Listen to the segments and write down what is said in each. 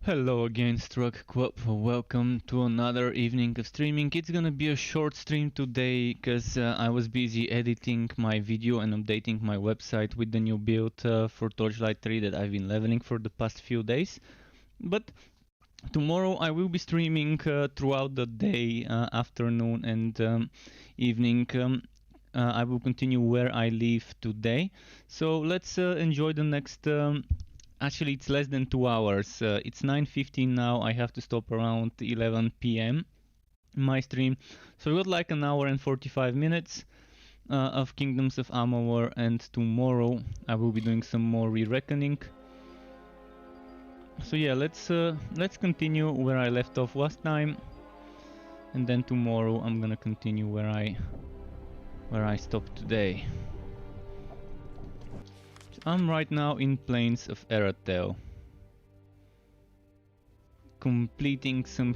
Hello again, Struck Quap. Welcome to another evening of streaming. It's gonna be a short stream today because I was busy editing my video and updating my website with the new build for Torchlight 3 that I've been leveling for the past few days. But tomorrow I will be streaming throughout the day, afternoon and evening. I will continue where I leave today. So let's enjoy the next actually, it's less than 2 hours. It's 9:15 now. I have to stop around 11 p.m. my stream. So we got like an hour and 45 minutes of Kingdoms of Amalur, and tomorrow I will be doing some more re-reckoning. So yeah, let's continue where I left off last time, and then tomorrow I'm gonna continue where I stopped today. I'm right now in Plains of Rathir, completing some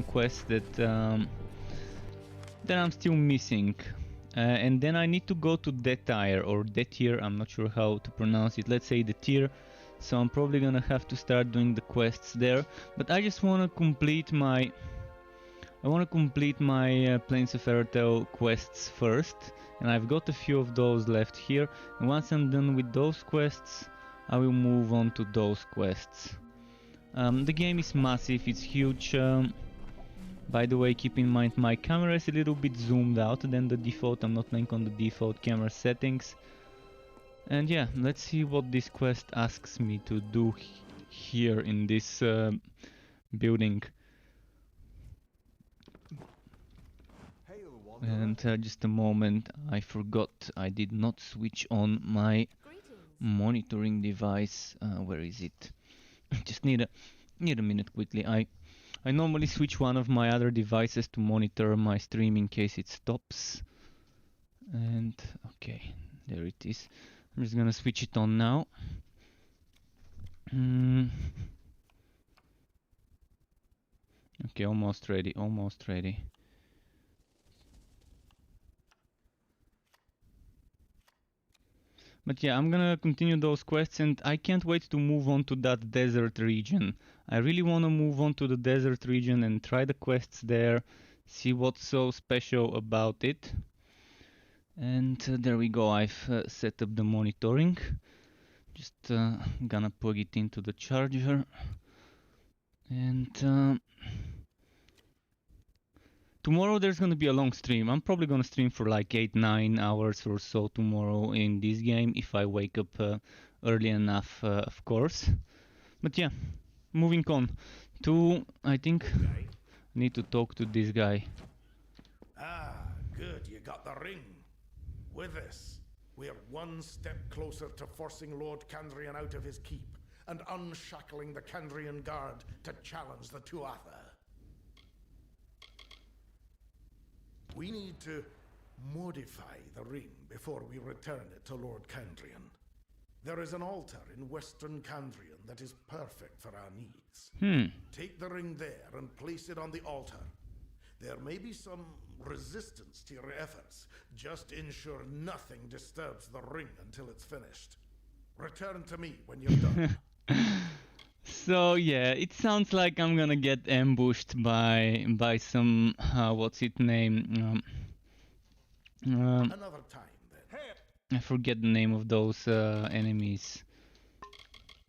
quests that I'm still missing, and then I need to go to Rathir. I'm not sure how to pronounce it. Let's say Rathir. So I'm probably gonna have to start doing the quests there. But I just wanna complete my Plains of Rathir quests first. And I've got a few of those left here, and once I'm done with those quests, I will move on to those quests. The game is massive, it's huge. By the way, keep in mind my camera is a little bit zoomed out than the default. I'm not playing on the default camera settings. And yeah, let's see what this quest asks me to do here in this building. And just a moment, I forgot I did not switch on my monitoring device. Where is it? Just need a minute quickly. I normally switch one of my other devices to monitor my stream in case it stops. And okay, there it is. I'm just gonna switch it on now. Okay, almost ready. But yeah, I'm gonna continue those quests, and I can't wait to move on to that desert region. I really wanna move on to the desert region and try the quests there, see what's so special about it. And there we go, I've set up the monitoring. Just gonna plug it into the charger. And tomorrow there's gonna be a long stream. I'm probably gonna stream for like 8-9 hours or so tomorrow in this game, if I wake up early enough, of course. But yeah, moving on to, I think, I need to talk to this guy. Ah, good, you got the ring. With this, we are one step closer to forcing Lord Kandrian out of his keep and unshackling the Kandrian Guard to challenge the Tuatha. We need to modify the ring before we return it to Lord Kandrian. There is an altar in Western Kandrian that is perfect for our needs. Take the ring there and place it on the altar. There may be some resistance to your efforts. Just ensure nothing disturbs the ring until it's finished. Return to me when you're done. So yeah, it sounds like I'm gonna get ambushed by some what's its name? Another time then. I forget the name of those enemies.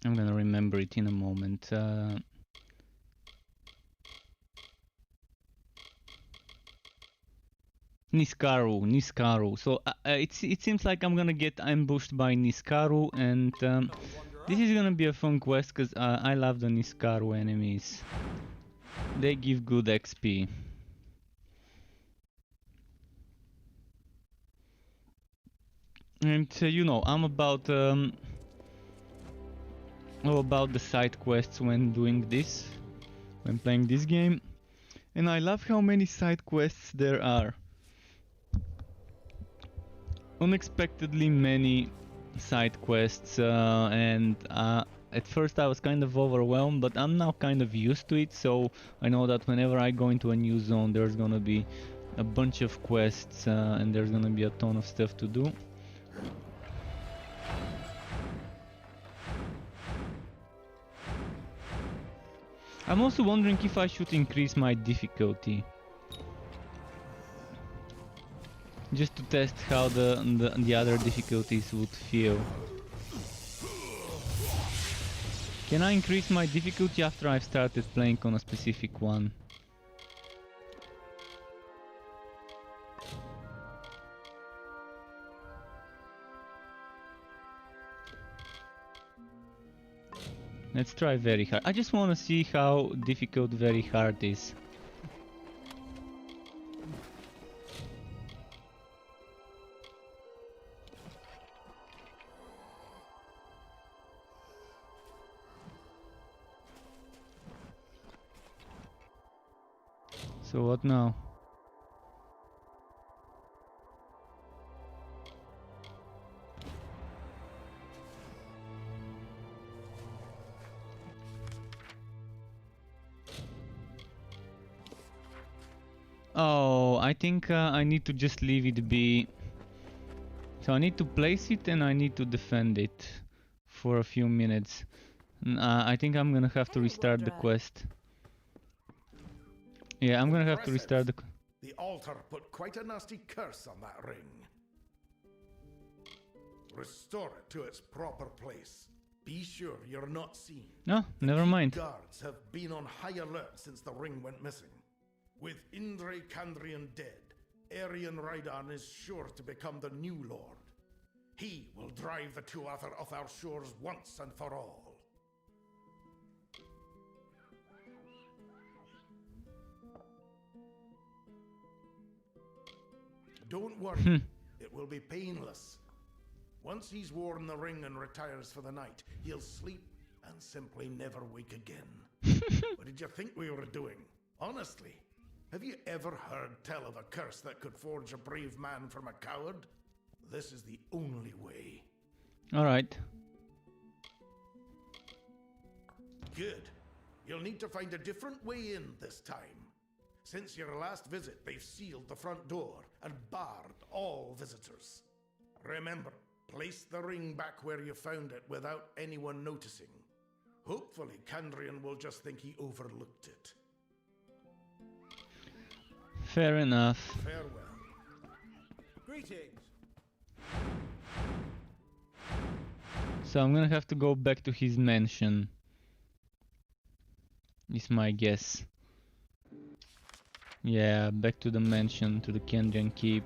I'm gonna remember it in a moment. Niskaru. So it seems like I'm gonna get ambushed by Niskaru, and this is gonna be a fun quest because I love the Niskaru enemies. They give good XP. And you know, I'm about all about the side quests when doing this, when playing this game, and I love how many side quests there are. Unexpectedly many side quests, and at first I was kind of overwhelmed, but I'm now kind of used to it, so I know that whenever I go into a new zone there's gonna be a bunch of quests, and there's gonna be a ton of stuff to do. I'm also wondering if I should increase my difficulty. Just to test how the other difficulties would feel. Can I increase my difficulty after I've started playing on a specific one? Let's try very hard. I just want to see how difficult very hard is. So what now? Oh, I think I need to just leave it be. So I need to place it and I need to defend it for a few minutes. I think I'm gonna have to restart the quest. Yeah, I'm gonna have to restart the... The altar put quite a nasty curse on that ring. Restore it to its proper place. Be sure you're not seen. No, never mind. Guards have been on high alert since the ring went missing. With Indre Kandrian dead, Aryan Raidan is sure to become the new lord. He will drive the Tuatha off our shores once and for all. Don't worry, it will be painless. Once he's worn the ring and retires for the night, he'll sleep and simply never wake again. What did you think we were doing? Honestly, have you ever heard tell of a curse that could forge a brave man from a coward? This is the only way. Alright. Good. You'll need to find a different way in this time. Since your last visit, they've sealed the front door and barred all visitors. Remember, place the ring back where you found it without anyone noticing. Hopefully, Kandrian will just think he overlooked it. Fair enough. Farewell. Greetings. So I'm gonna have to go back to his mansion. Is my guess. Yeah, back to the mansion, to the Kandrian Keep.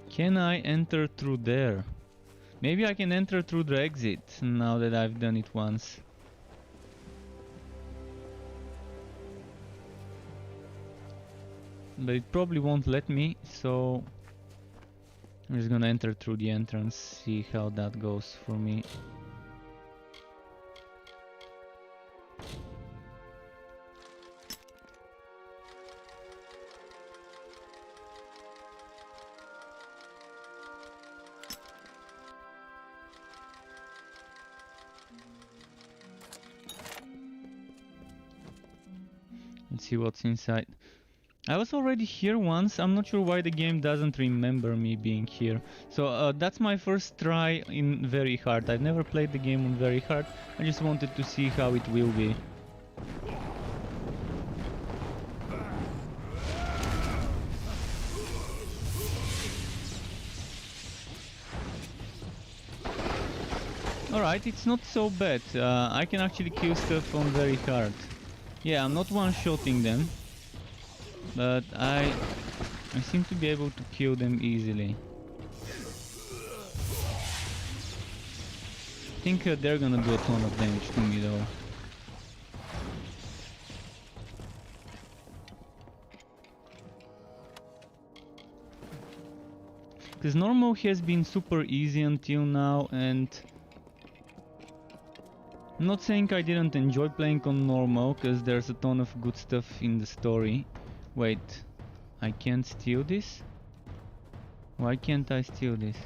Can I enter through there? Maybe I can enter through the exit, now that I've done it once. But it probably won't let me, so I'm just gonna enter through the entrance, see how that goes for me. Let's see what's inside. I was already here once. I'm not sure why the game doesn't remember me being here. So that's my first try in very hard. I've never played the game on very hard. I just wanted to see how it will be. Alright, it's not so bad. I can actually kill stuff on very hard. Yeah, I'm not one-shotting them. But I seem to be able to kill them easily. I think they're gonna do a ton of damage to me though. Because normal has been super easy until now, and I'm not saying I didn't enjoy playing on normal, because there's a ton of good stuff in the story. Wait, I can't steal this? Why can't I steal this?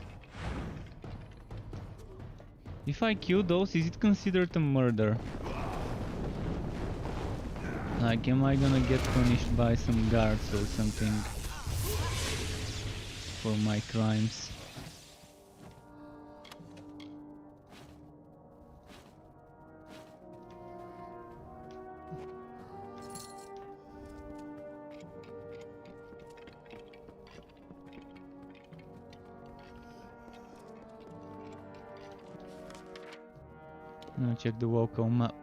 If I kill those, is it considered a murder? Like, am I gonna get punished by some guards or something? for my crimes. Now check the local map.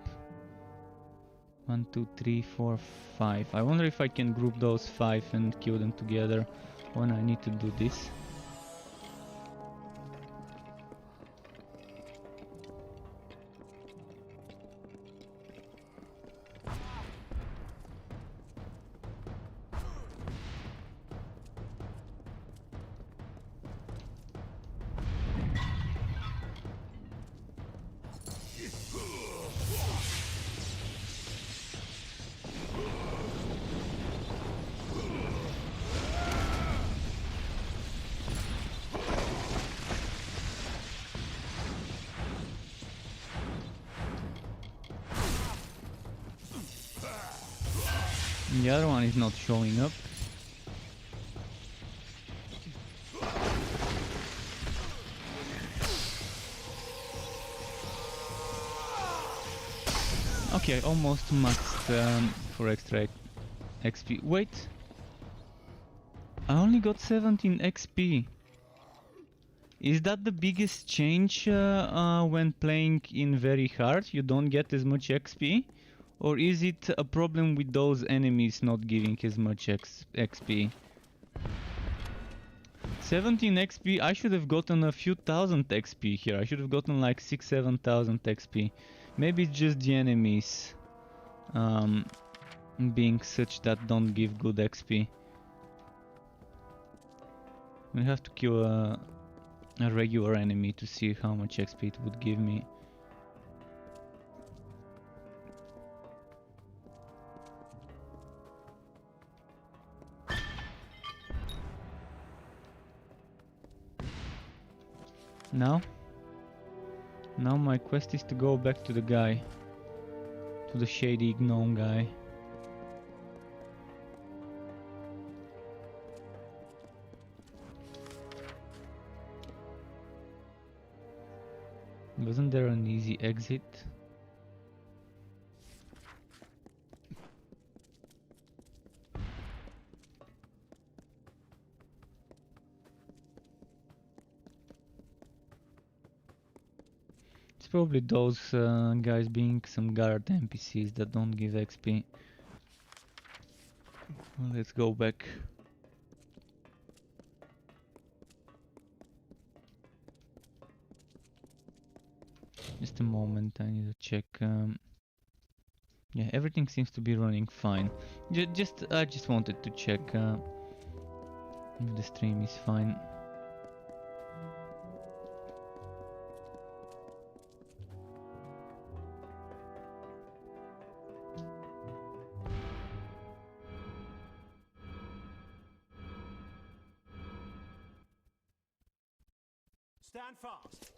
1, 2, 3, 4, 5. I wonder if I can group those 5 and kill them together when I need to do this. The other one is not showing up. Okay, almost maxed for extra XP. Wait! I only got 17 XP. Is that the biggest change when playing in very hard? You don't get as much XP? Or is it a problem with those enemies not giving as much XP? 17 XP, I should have gotten a few thousand XP here. I should have gotten like 6-7,000 XP. Maybe it's just the enemies being such that don't give good XP. We have to kill a regular enemy to see how much XP it would give me. Now my quest is to go back to the guy, to the shady gnome guy. Wasn't there an easy exit? It's probably those guys being some guard NPCs that don't give XP. Well, let's go back. Just a moment, I need to check. Yeah, everything seems to be running fine. I just wanted to check if the stream is fine. Stand fast.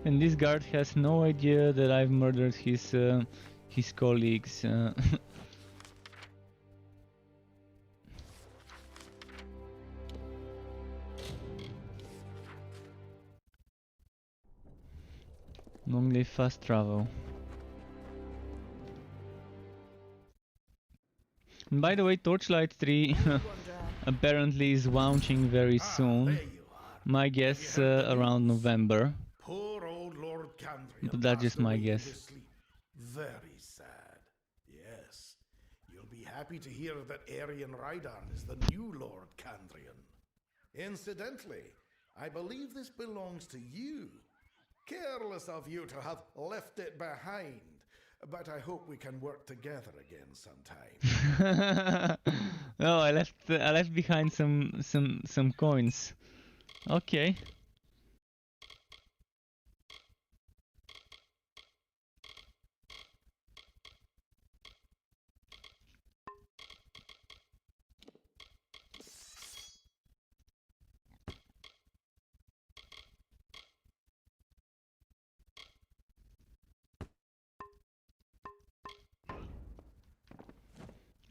And this guard has no idea that I've murdered his colleagues. Long live fast travel. And by the way, Torchlight 3 apparently is launching very soon. There you are. My guess around November. Poor old Lord Candrian. But that's just passed my away in guess. his sleep. Very sad. Yes. You'll be happy to hear that Aryan Raidan is the new Lord Candrian. Incidentally, I believe this belongs to you. Careless of you to have left it behind. But I hope we can work together again sometime. Oh, I left behind some coins. Okay.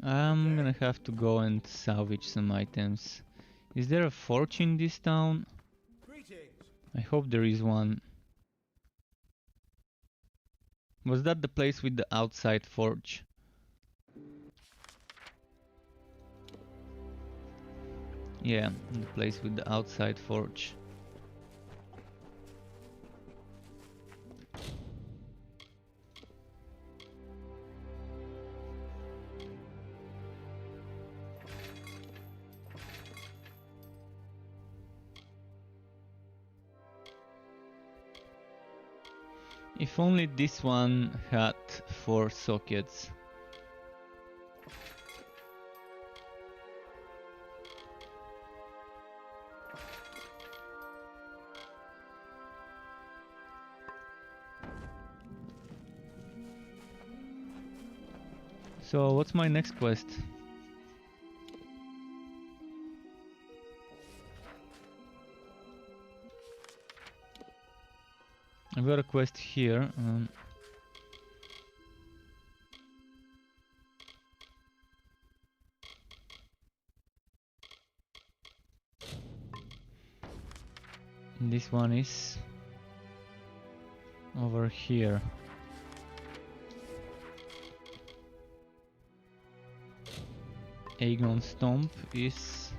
I'm gonna have to go and salvage some items. Is there a forge in this town? Greetings. I hope there is one. Was that the place with the outside forge? Yeah, the place with the outside forge. If only this one had 4 sockets. So what's my next quest? I've got a quest here. This one is over here. Aegon Stomp is...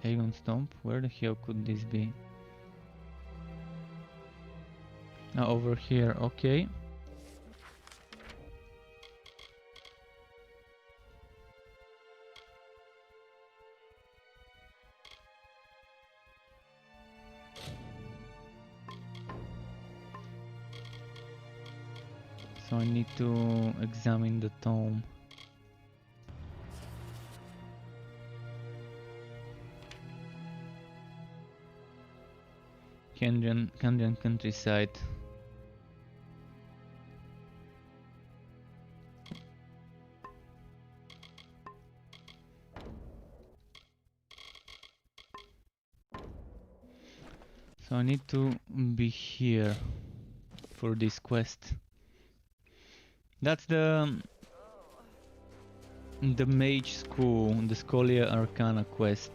Aegon Stomp? Where the hell could this be? Over here, okay. So I need to examine the tome. Kandrian countryside. So I need to be here for this quest. That's the mage school, the Scholia Arcana quest.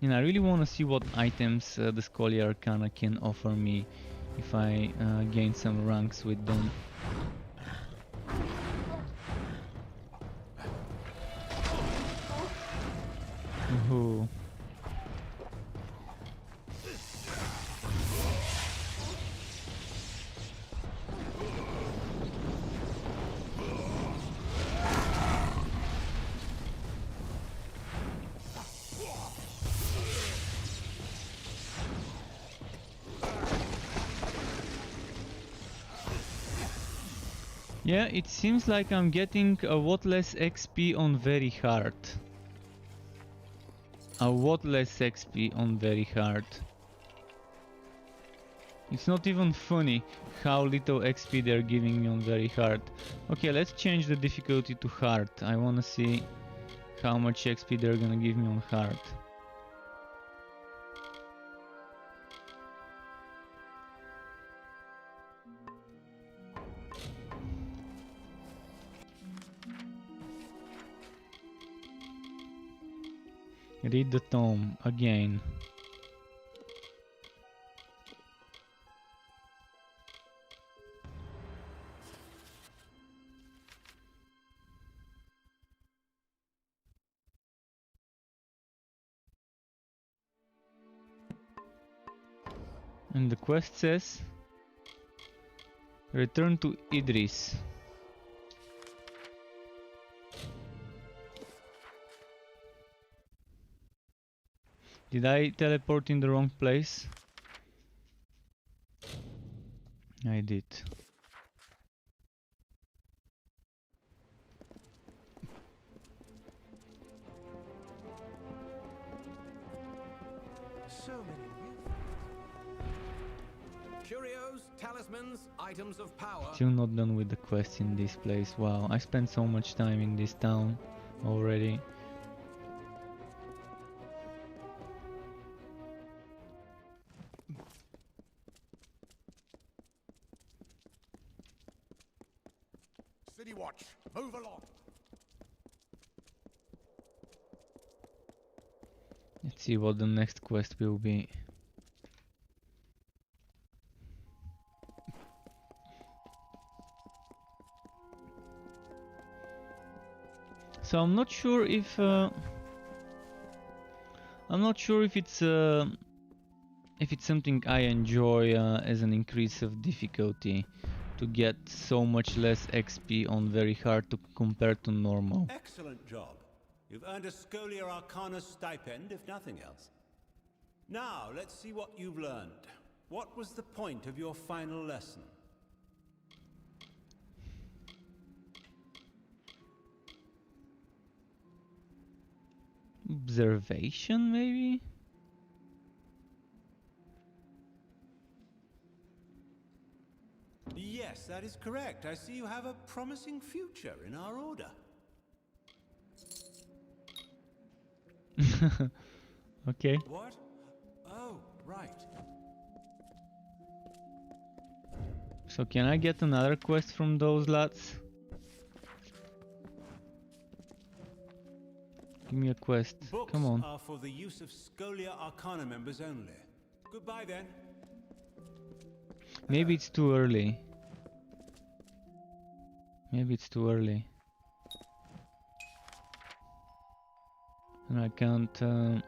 And I really want to see what items the Scholia Arcana can offer me if I gain some ranks with them. Ooh. Yeah, it seems like I'm getting a lot less XP on very hard. A lot less XP on very hard. It's not even funny how little XP they're giving me on very hard. Okay, let's change the difficulty to hard. I wanna see how much XP they're gonna give me on hard. Read the tome again. And the quest says return to Idris. Did I teleport in the wrong place? I did. So many new curios, talismans, items of power. Still not done with the quest in this place. Wow, I spent so much time in this town already. City Watch, move along. Let's see what the next quest will be. So I'm not sure if it's something I enjoy as an increase of difficulty to get so much less XP on very hard to compare to normal. Excellent job. You've earned a Scholia Arcana stipend, if nothing else. Now, let's see what you've learned. What was the point of your final lesson? Observation, maybe? Yes, that is correct. I see you have a promising future in our order. Okay. What? Oh, right. So can I get another quest from those lads? Give me a quest. Books Come on. are for the use of Scholia Arcana members only. Goodbye then. Maybe it's too early. Maybe it's too early. And I can't...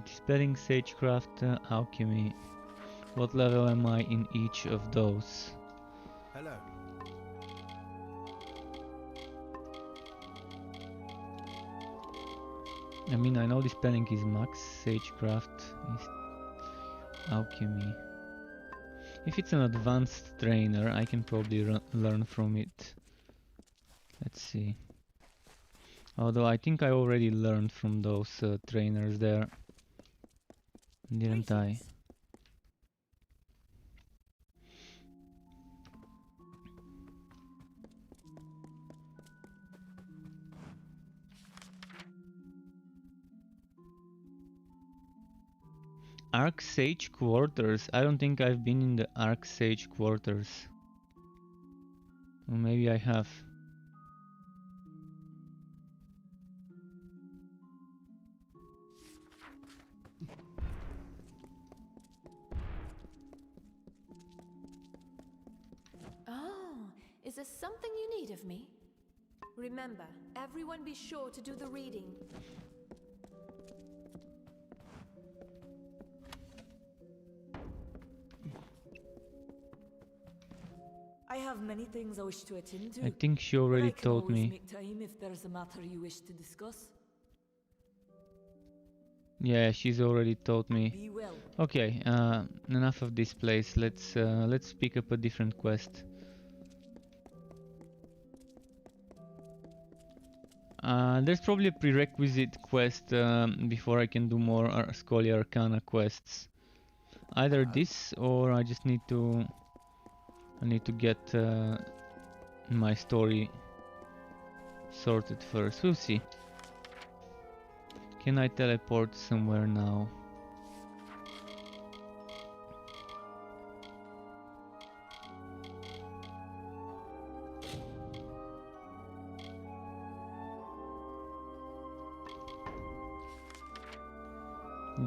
Dispelling Sagecraft, Alchemy. What level am I in each of those? Hello. I mean, I know Dispelling is max, Sagecraft is Alchemy. If it's an advanced trainer, I can probably learn from it. Let's see. Although I think I already learned from those trainers there. Didn't I? Arc Sage Quarters. I don't think I've been in the Arc Sage Quarters. Or maybe I have. Oh, is there something you need of me? Remember, everyone be sure to do the reading. I have many things I wish to attend to. I think she but already I can told always me. make time if there's a matter you wish to discuss. Yeah, she's already told me. Be well. Okay, enough of this place. Let's pick up a different quest. There's probably a prerequisite quest before I can do more Scholia Arcana quests. Either this or I just need to get my story sorted first. We'll see. Can I teleport somewhere now?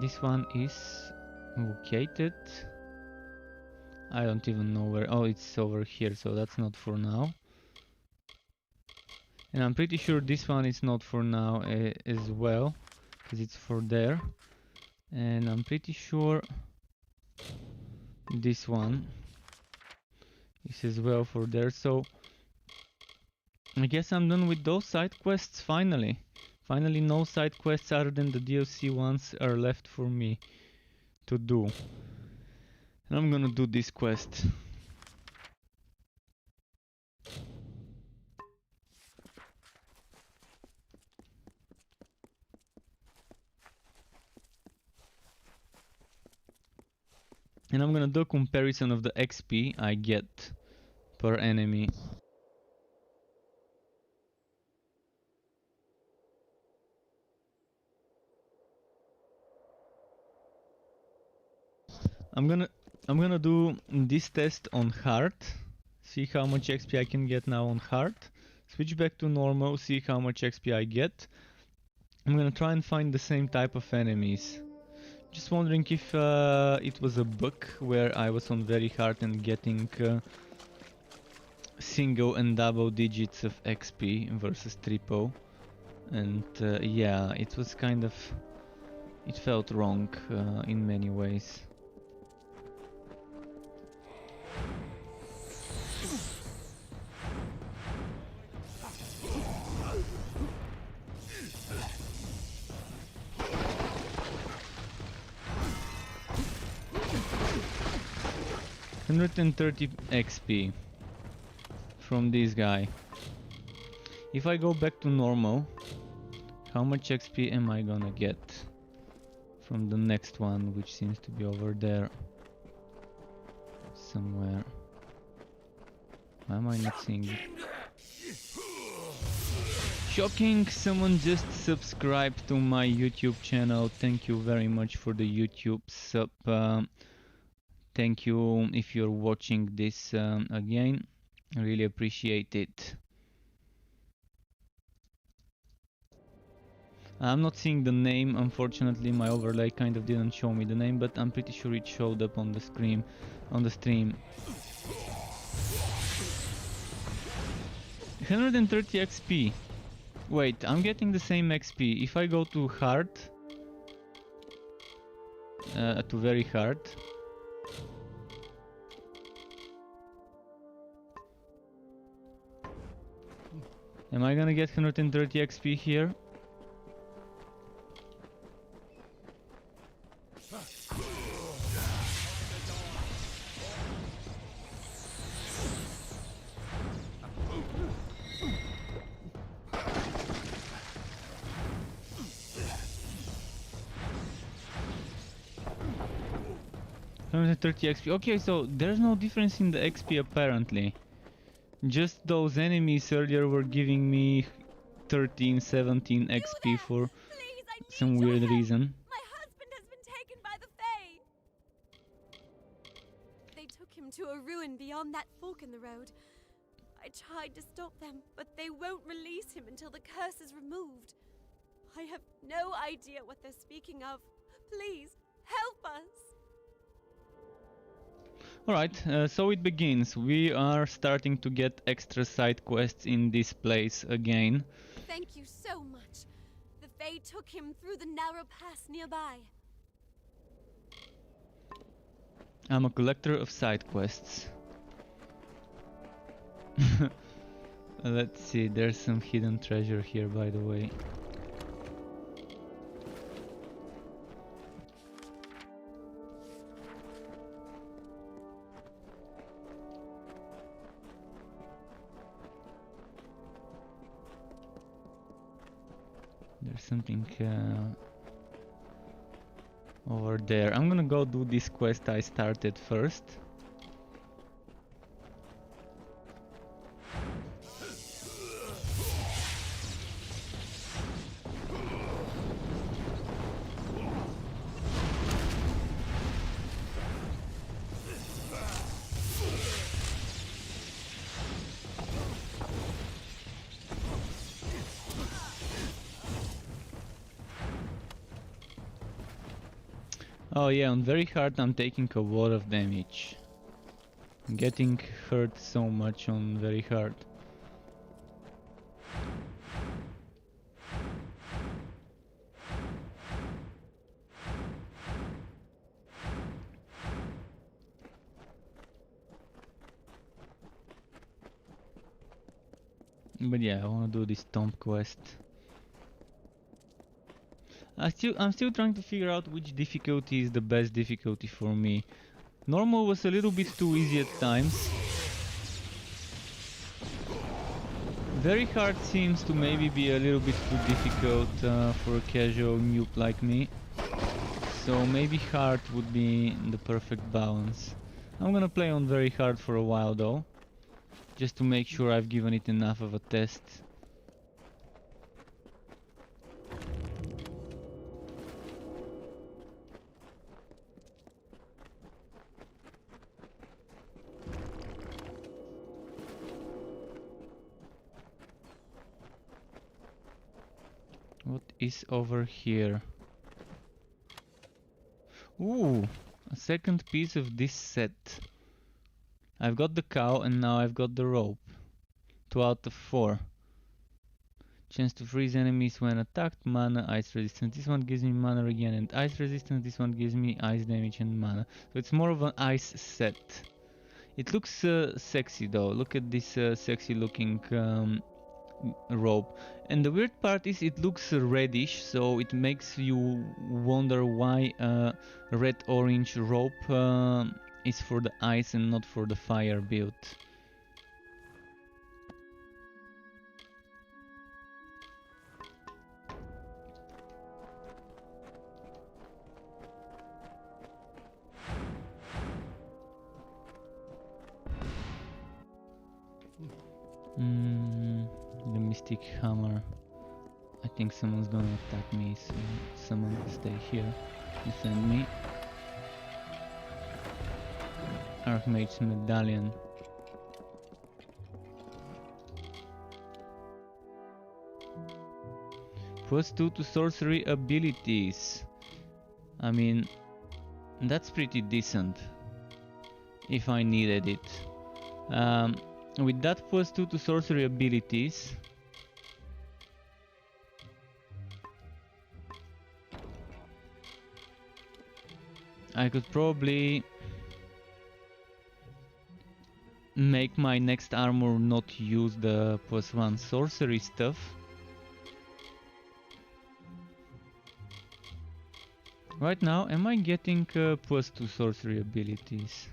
This one is located. I don't even know where. Oh, it's over here, so that's not for now. And I'm pretty sure this one is not for now as well, because it's for there. And I'm pretty sure this one is as well for there. So I guess I'm done with those side quests finally. Finally, no side quests other than the DLC ones are left for me to do. And I'm gonna do this quest. And I'm gonna do a comparison of the XP I get per enemy. I'm gonna do this test on hard. See how much XP I can get now on hard. Switch back to normal, see how much XP I get. I'm gonna try and find the same type of enemies. Just wondering if it was a bug where I was on very hard and getting single and double digits of XP versus triple. And yeah, it was kind of... it felt wrong in many ways. $130 XP from this guy. If I go back to normal, how much XP am I gonna get from the next one, which seems to be over there somewhere? Why am I not seeing it? Shocking! Someone just subscribed to my YouTube channel. Thank you very much for the YouTube sub. Thank you if you're watching this again. I really appreciate it. I'm not seeing the name, unfortunately. My overlay kind of didn't show me the name, but I'm pretty sure it showed up on the stream. $130 XP. Wait, I'm getting the same XP. If I go to hard, to very hard, am I gonna get 130 XP here? $130 XP. Okay, so there's no difference in the XP apparently. Just those enemies earlier were giving me 13, 17 XP for some weird reason. My husband has been taken by the Fae. They took him to a ruin beyond that fork in the road. I tried to stop them, but they won't release him until the curse is removed. I have no idea what they're speaking of. Please, help us. Alright, so it begins. We are starting to get extra side quests in this place again. Thank you so much. The Fae took him through the narrow pass nearby. I'm a collector of side quests. Let's see, there's some hidden treasure here, by the way. There's something over there. I'm gonna go do this quest I started first. Oh yeah, on very hard I'm taking a lot of damage. I'm getting hurt so much on very hard. But yeah, I wanna do this tomb quest. I'm still trying to figure out which difficulty is the best difficulty for me. Normal was a little bit too easy at times. Very hard seems to maybe be a little bit too difficult for a casual noob like me. So maybe hard would be the perfect balance. I'm gonna play on very hard for a while though, just to make sure I've given it enough of a test. is over here. Ooh, a second piece of this set. I've got the cow and now I've got the rope. 2 out of 4. Chance to freeze enemies when attacked, mana, ice resistance. This one gives me mana again and ice resistance. This one gives me ice damage and mana. So it's more of an ice set. It looks sexy though. Look at this sexy looking rope. And the weird part is it looks reddish, so it makes you wonder why red-orange rope is for the ice and not for the fire build. The Mystic Hammer. I think someone's gonna attack me, so someone will stay here, defend me. Archmage's Medallion. +2 to sorcery abilities. I mean, that's pretty decent if I needed it. With that +2 to sorcery abilities, I could probably make my next armor not use the +1 sorcery stuff. Right now, am I getting +2 sorcery abilities?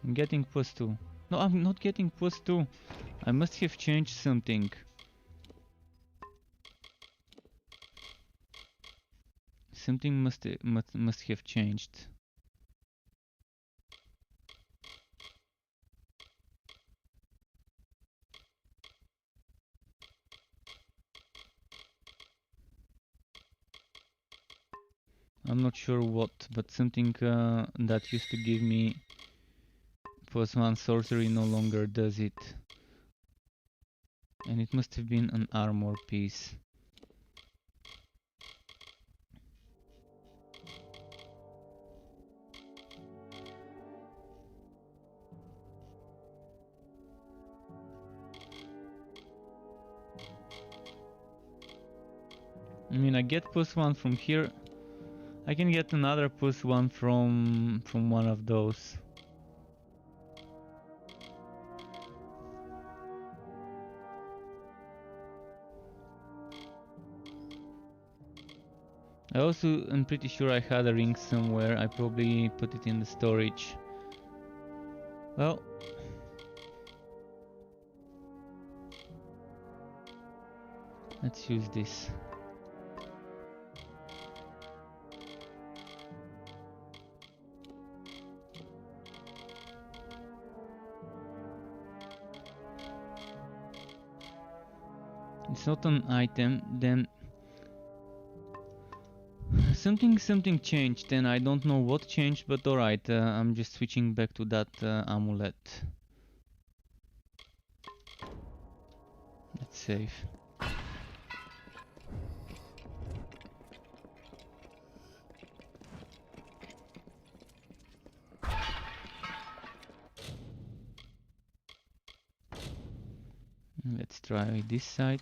I'm getting +2. No, I'm not getting +2. I must have changed something. Something must have changed. I'm not sure what, but something that used to give me +1 sorcery no longer does it. And it must have been an armor piece. I mean, I get +1 from here. I can get another +1 from one of those. I also am pretty sure I had a ring somewhere. I probably put it in the storage. Well, let's use this. It's not an item, then something changed, and I don't know what changed, but alright, I'm just switching back to that amulet. Let's save. Let's try this side.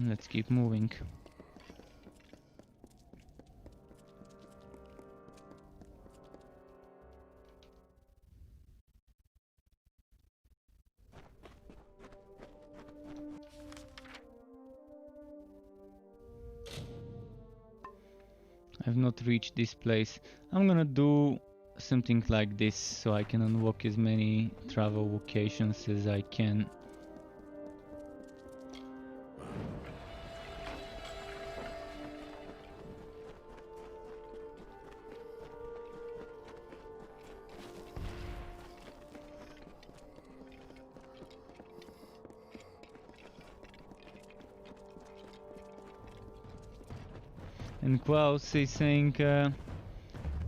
Let's keep moving. I've not reached this place. I'm gonna do something like this so I can unlock as many travel locations as I can. And Klaus is saying,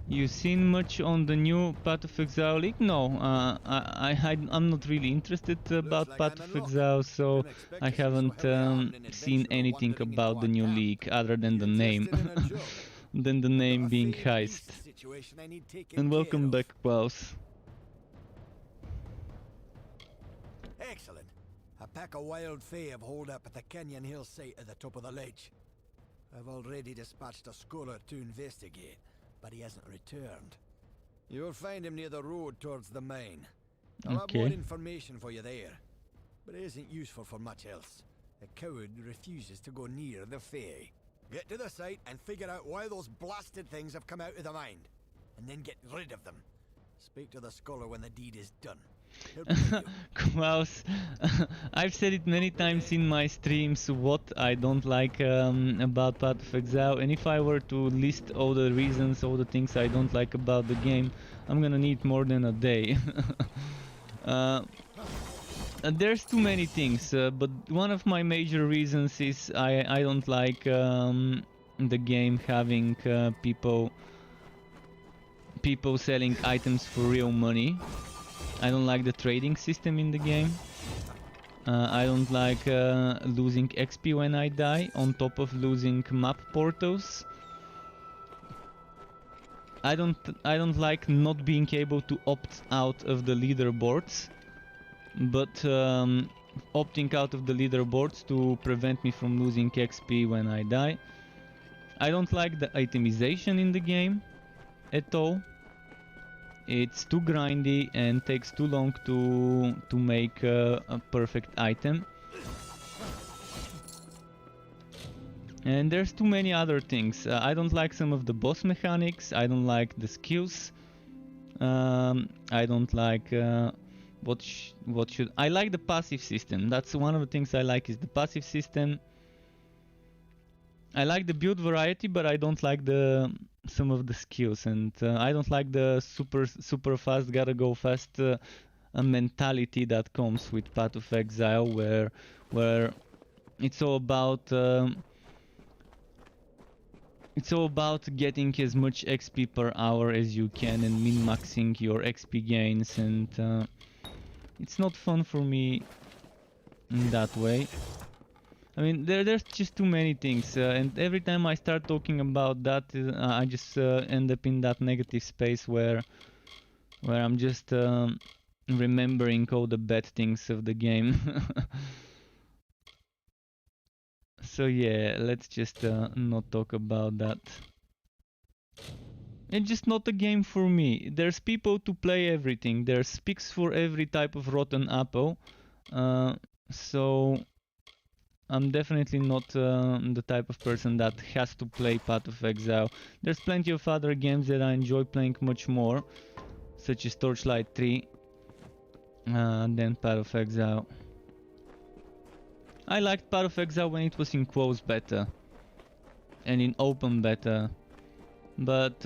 you seen much on the new Path of Exile league? No, I'm not really interested about like Path I'm of in luck. Exile, so Didn't expect I to see so haven't heavily armed an seen adventurer anything wandering about into the our new camp. league other than the name. Interested in a job? Than the Got name a being fey Heist. beast situation I need taken And welcome care of. back, Klaus. Excellent. A pack of wild fey have holed up at the canyon hill site at the top of the ledge. I've already dispatched a scholar to investigate, but he hasn't returned. You'll find him near the road towards the mine. I'll have more Okay. information for you there, but it isn't useful for much else. The coward refuses to go near the fey. Get to the site and figure out why those blasted things have come out of the mine, and then get rid of them. Speak to the scholar when the deed is done. He'll pay you. Klaus, I've said it many times in my streams what I don't like about Path of Exile, and if I were to list all the reasons, all the things I don't like about the game, I'm gonna need more than a day. There's too many things, but one of my major reasons is I don't like the game having people selling items for real money. I don't like the trading system in the game. I don't like losing XP when I die, on top of losing map portals. I don't like not being able to opt out of the leaderboards, but opting out of the leaderboards to prevent me from losing XP when I die. I don't like the itemization in the game at all. It's too grindy and takes too long to make a perfect item. And there's too many other things. I don't like some of the boss mechanics. I don't like the skills. I don't like what should I like the passive system. That's one of the things I like, is the passive system. I like the build variety, but I don't like some of the skills, and I don't like the super fast, gotta go fast a mentality that comes with Path of Exile, where it's all about getting as much XP per hour as you can and min-maxing your XP gains, and it's not fun for me in that way. I mean, there's just too many things, and every time I start talking about that, I just end up in that negative space where I'm just remembering all the bad things of the game. So yeah, let's just not talk about that. It's just not a game for me. There's people to play everything. There's picks for every type of rotten apple. So I'm definitely not the type of person that has to play Path of Exile. There's plenty of other games that I enjoy playing much more, such as Torchlight 3 than Path of Exile. I liked Path of Exile when it was in closed beta and in open beta, but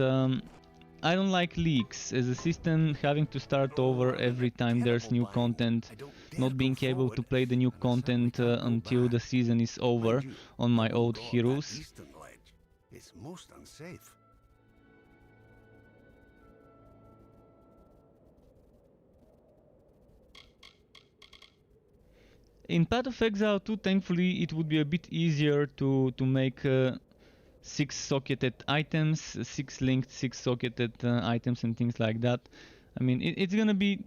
I don't like leaks as a system, having to start over every time there's new content, not being able to play the new content until the season is over on my old heroes. It's most unsafe. In Path of Exile 2, thankfully, it would be a bit easier to make 6 socketed items, 6 linked, 6 socketed items and things like that. I mean, it's gonna be...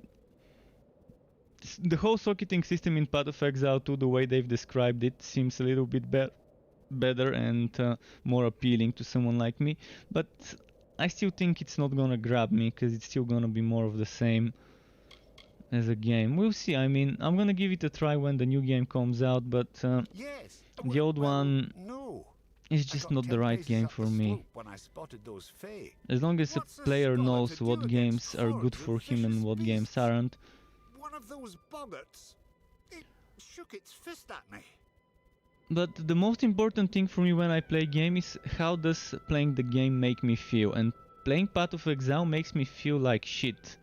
The whole socketing system in Path of Exile 2, the way they've described it, seems a little bit better and more appealing to someone like me. But I still think it's not gonna grab me, because it's still gonna be more of the same as a game. We'll see. I mean, I'm gonna give it a try when the new game comes out, but Yes. the old one No. is just not the right game for me. When I spotted those Fae. As long as a What's a player scholar knows to what do games against are hordes good of for him and vicious what games beasts? aren't. One of those boggarts. It shook its fist at me. But the most important thing for me when I play game is how does playing the game make me feel, and playing Path of Exile makes me feel like shit.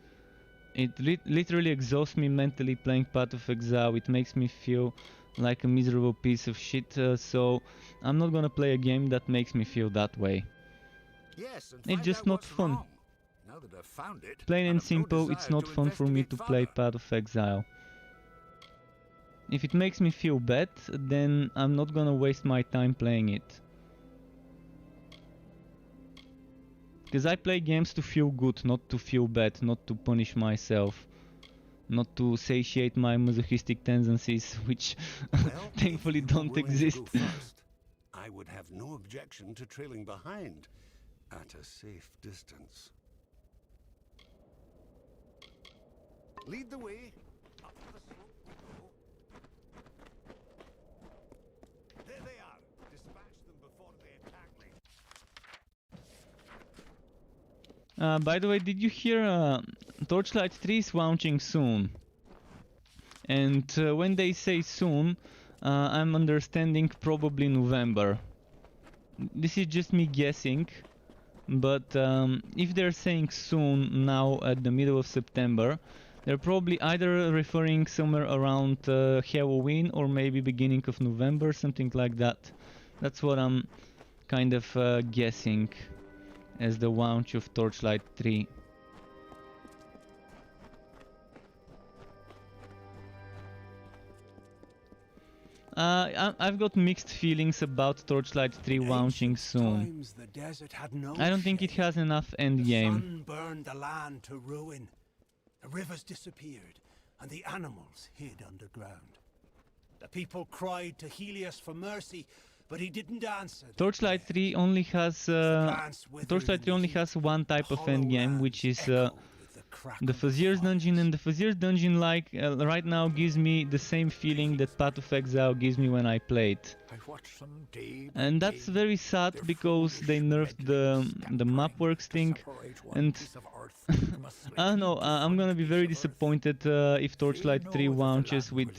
It literally exhausts me mentally playing Path of Exile. It makes me feel like a miserable piece of shit, so I'm not gonna play a game that makes me feel that way. Yes, and It's find just out not what's fun. wrong. Now that I've found it, Plain and I'll have no simple, it's desire not to fun for me to investigate play further. Path of Exile. If it makes me feel bad, then I'm not gonna waste my time playing it. Because I play games to feel good, not to feel bad, not to punish myself. Not to satiate my masochistic tendencies, which Well, thankfully if you were don't willing to exist. go first, I would have no objection to trailing behind at a safe distance. Lead the way. Up the slope we go. There they are. Dispatch them before they attack me. By the way, did you hear Torchlight 3 is launching soon? And when they say soon, I'm understanding probably November. This is just me guessing, but if they're saying soon now at the middle of September, they're probably either referring somewhere around Halloween or maybe beginning of November, something like that. That's what I'm kind of guessing as the launch of Torchlight 3. I've got mixed feelings about Torchlight 3 launching soon. The desert had no I don't think it shade. has enough endgame. The sun burned the land to ruin. The rivers disappeared, and the animals hid underground. The people cried to Helios for mercy, but he didn't answer. Torchlight 3 only has one type of endgame, which is the Fazier's Dungeon, and the Fazier's Dungeon right now gives me the same feeling that Path of Exile gives me when I played. And that's very sad because they nerfed the mapworks thing, and I don't know, I'm gonna be very disappointed if Torchlight 3 launches with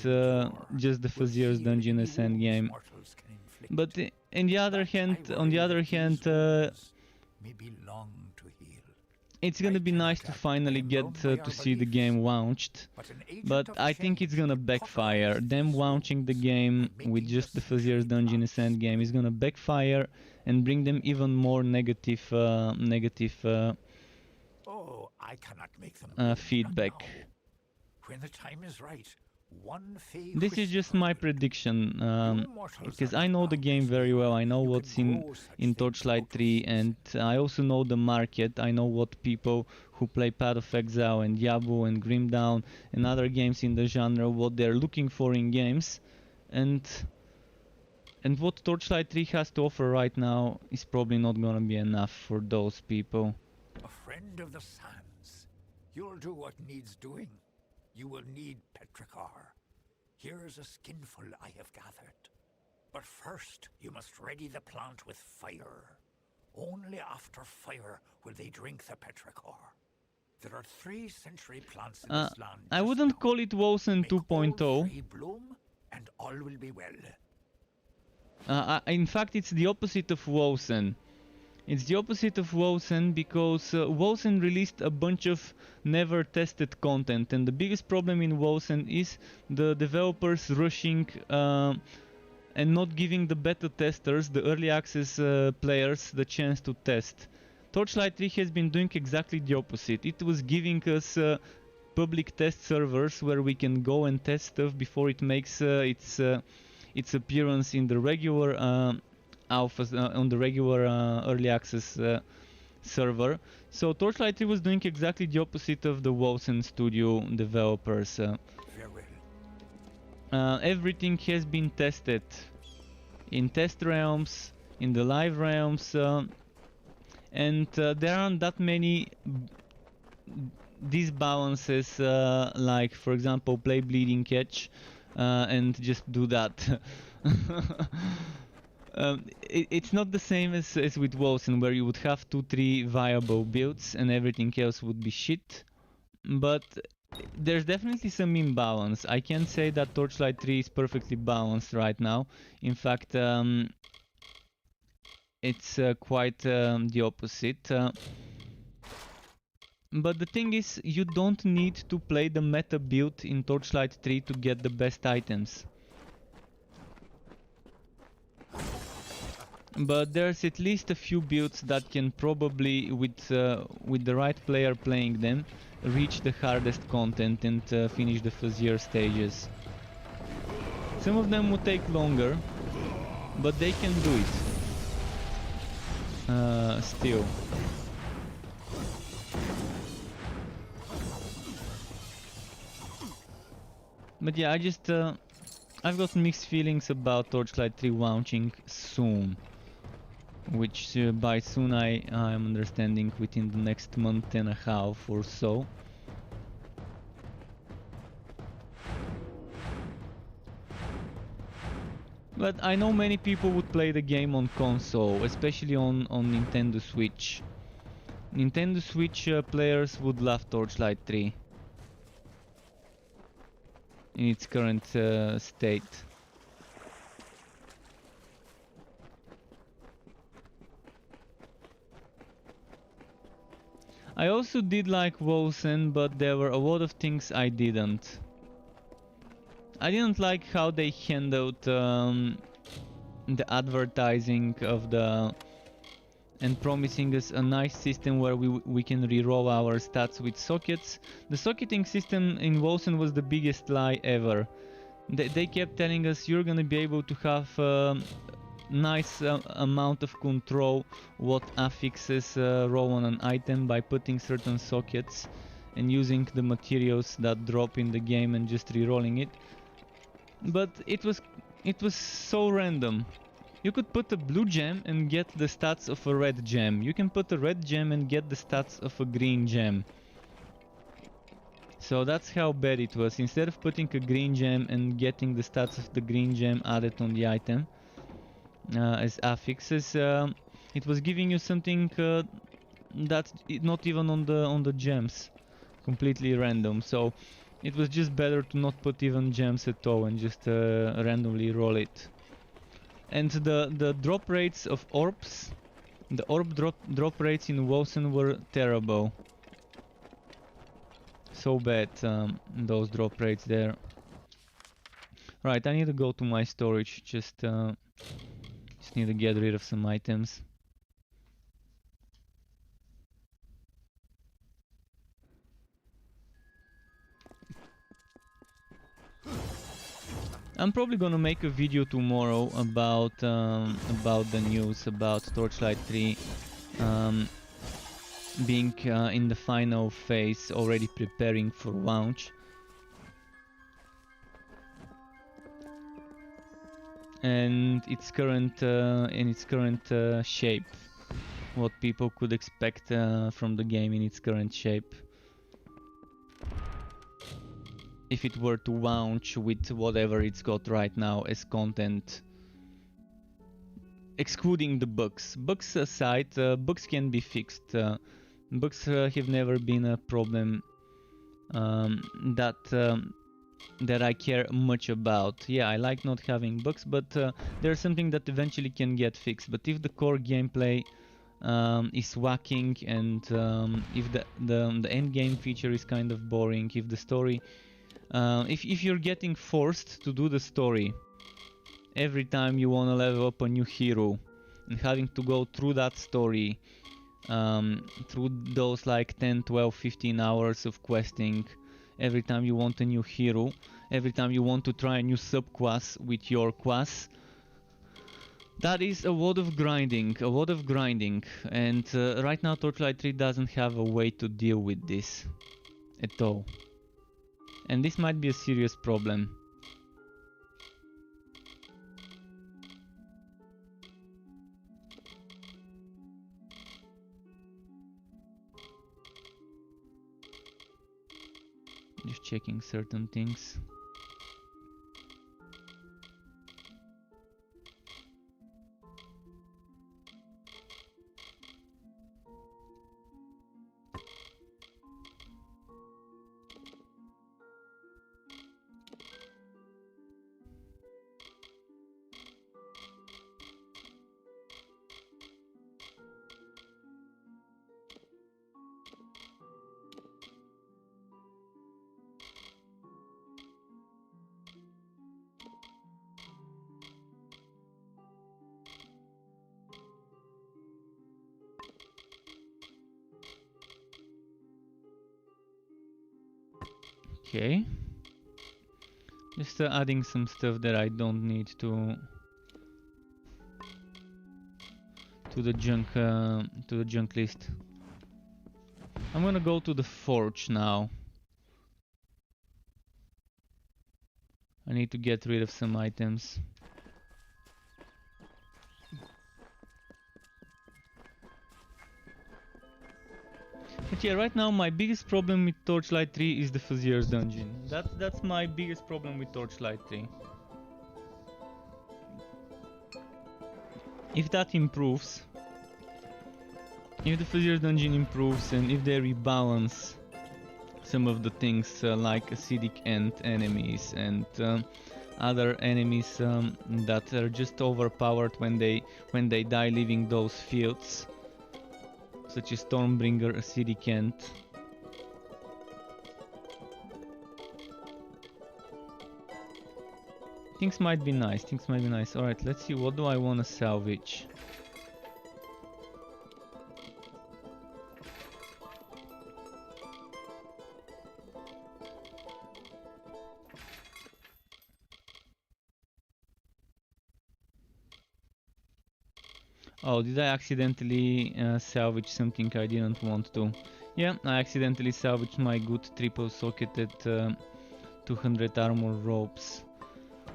just the Fazier's Dungeon as endgame. But on the other hand, it's gonna be nice to finally get to see the game launched, but I think it's gonna backfire. Them launching the game with just the Fazier's Dungeon as endgame is gonna backfire and bring them even more negative I cannot make them feedback. when the time is right. This is just my prediction, because I know the game very well. I know what's in Torchlight 3, and I also know the market. I know what people who play Path of Exile and Yabu and Grim Dawn and other games in the genre, what they're looking for in games, and what Torchlight 3 has to offer right now is probably not gonna be enough for those people. A friend of the sands. You'll do what needs doing. You will need Petrichor. Here's a skinful I have gathered. But first, you must ready the plant with fire. Only after fire will they drink the Petrichor. There are 3 century plants in this land. I wouldn't call it Wosen Make all 2.0. 3 bloom, and all will be well. In fact, it's the opposite of Wosen. It's the opposite of Wosen because Wosen released a bunch of never tested content, and the biggest problem in Wosen is the developers rushing and not giving the beta testers, the early access players, the chance to test. Torchlight 3 has been doing exactly the opposite. It was giving us public test servers where we can go and test stuff before it makes its appearance in the regular alphas, on the regular early access server. So Torchlight 3 was doing exactly the opposite of the Wosen Studio developers. Everything has been tested in test realms, in the live realms, and there aren't that many disbalances, like for example play Bleeding Catch and just do that. It's not the same as with Wosen, where you would have 2-3 viable builds and everything else would be shit, but there's definitely some imbalance. I can't say that Torchlight 3 is perfectly balanced right now. In fact, it's quite the opposite. But the thing is, you don't need to play the meta build in Torchlight 3 to get the best items. but there's at least a few builds that can probably, with the right player playing them, reach the hardest content and finish the fuzzier stages. Some of them would take longer, but they can do it. Still. But yeah, I've got mixed feelings about Torchlight 3 launching soon. Which by soon I am understanding within the next month and a half or so. But I know many people would play the game on console, especially on Nintendo Switch. Nintendo Switch players would love Torchlight 3 in its current state. I also did like Wolsen, but there were a lot of things I didn't. I didn't like how they handled the advertising of and promising us a nice system where we can reroll our stats with sockets. The socketing system in Wolsen was the biggest lie ever. They kept telling us you're gonna be able to have nice amount of control what affixes roll on an item by putting certain sockets and using the materials that drop in the game and just re-rolling it. But it was so random. You could put a blue gem and get the stats of a red gem. You can put a red gem and get the stats of a green gem. So that's how bad it was. Instead of putting a green gem and getting the stats of the green gem added on the item as affixes, it was giving you something that's not even on the gems, completely random. So it was just better to not put even gems at all and just randomly roll it. And the drop rates of orbs, the orb drop rates in Wolsen were terrible. So bad, those drop rates there. Right, I need to go to my storage, just need to get rid of some items. I'm probably gonna make a video tomorrow about the news about Torchlight 3 being in the final phase, already preparing for launch. And its current shape, what people could expect from the game in its current shape. If it were to launch with whatever it's got right now as content, excluding the bugs. Bugs aside, bugs can be fixed. Bugs have never been a problem that I care much about. Yeah, I like not having bugs, but there's something that eventually can get fixed. But if the core gameplay is whacking, and if the end game feature is kind of boring, if the story, if you're getting forced to do the story every time you want to level up a new hero and having to go through that story, through those like 10, 12, 15 hours of questing, every time you want a new hero, every time you want to try a new subclass with your class, that is a lot of grinding, and right now Torchlight 3 doesn't have a way to deal with this at all. And this might be a serious problem. Just checking certain things. Okay. Just adding some stuff that I don't need to the junk list. I'm gonna go to the forge now. I need to get rid of some items. But yeah, right now my biggest problem with Torchlight 3 is the Fazier's dungeon. That's my biggest problem with Torchlight 3. If that improves, if the Fazier's dungeon improves and if they rebalance some of the things like acidic ant enemies and other enemies that are just overpowered when they die leaving those fields, such as Stormbringer, acidic ant. Things might be nice, Alright, let's see, what do I want to salvage? Oh, did I accidentally salvage something I didn't want to? Yeah, I accidentally salvaged my good triple-socketed 200 armor ropes.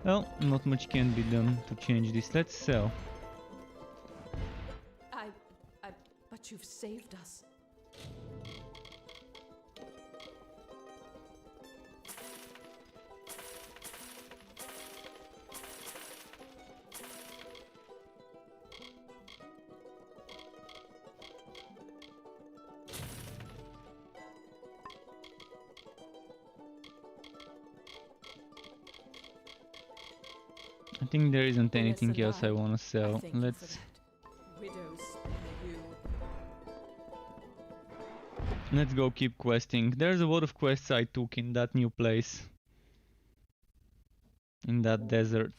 Well, not much can be done to change this. Let's sell. But you've saved us. I think there isn't anything else I want to sell. Let's go keep questing. There's a lot of quests I took in that new place. In that desert.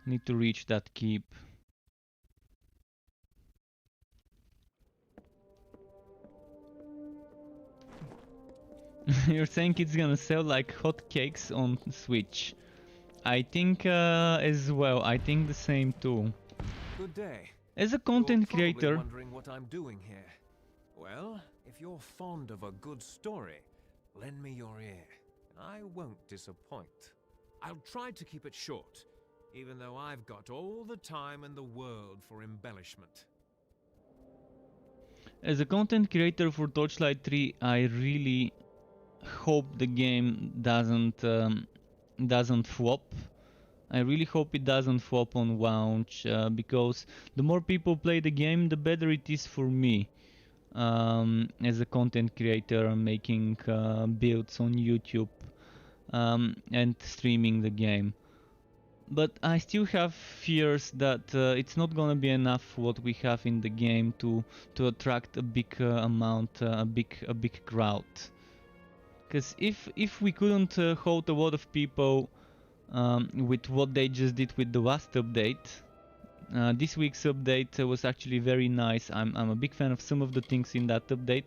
Need to reach that keep. You're saying it's gonna sell like hotcakes on Switch. I think as well. I think the same too. Good day. As a content You're creator, wondering what I'm doing here. Well, if you're fond of a good story, lend me your ear, and I won't disappoint. I'll try to keep it short, even though I've got all the time in the world for embellishment. as a content creator for Torchlight 3, I really hope the game doesn't flop. I really hope it doesn't flop on launch, because the more people play the game, the better it is for me as a content creator making builds on YouTube and streaming the game. But I still have fears that it's not gonna be enough what we have in the game to attract a big a big crowd. Because if we couldn't hold a lot of people with what they just did with the last update, this week's update was actually very nice. I'm a big fan of some of the things in that update,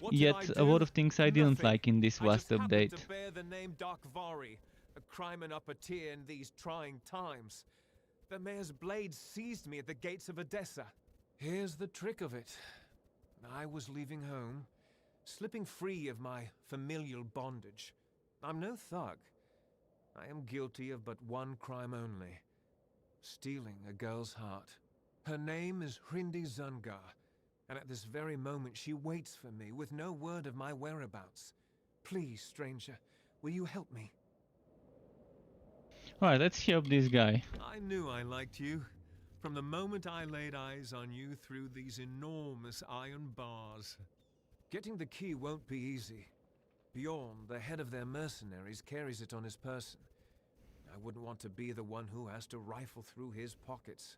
yet a lot of things I didn't like in this last update. To bear the name Darkvari, a crime and upper-tier in these trying times. The mayor's blade seized me at the gates of Odessa. Here's the trick of it. I was leaving home, slipping free of my familial bondage. I'm no thug. I am guilty of but one crime only. Stealing a girl's heart. Her name is Hrindi Zungar, and at this very moment she waits for me with no word of my whereabouts. Please, stranger, will you help me? Alright, let's help this guy. I knew I liked you. From the moment I laid eyes on you through these enormous iron bars. Getting the key won't be easy. Bjorn, the head of their mercenaries, carries it on his person. I wouldn't want to be the one who has to rifle through his pockets.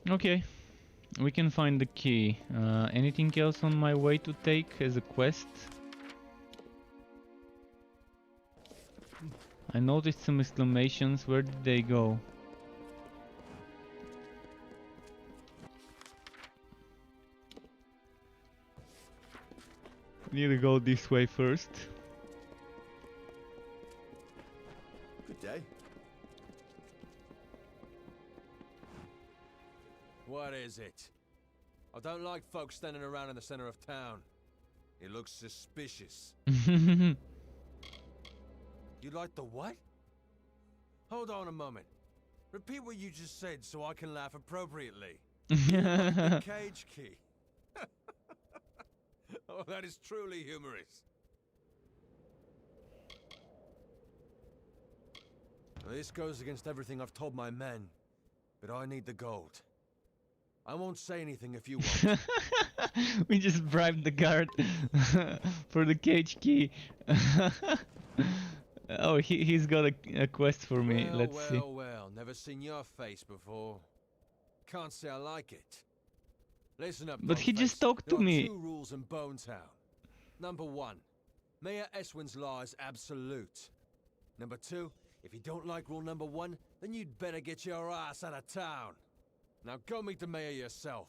Okay, we can find the key. Anything else on my way to take as a quest? I noticed some exclamations. Where did they go? Need to go this way first. Good day. What is it? I don't like folks standing around in the center of town. It looks suspicious. You like the what? Hold on a moment. Repeat what you just said so I can laugh appropriately. The cage key. Oh, that is truly humorous. This goes against everything I've told my men, but I need the gold. I won't say anything if you won't. We just bribed the guard for the cage key. Oh, he's got a quest for me. Let's see. Well, never seen your face before. Can't say I like it. Listen up, but he Dogface. just talked to There are me. 2 rules in Bone Town. Number 1, Mayor Eswin's law is absolute. Number 2, if you don't like rule number 1, then you'd better get your ass out of town. Now go meet the mayor yourself.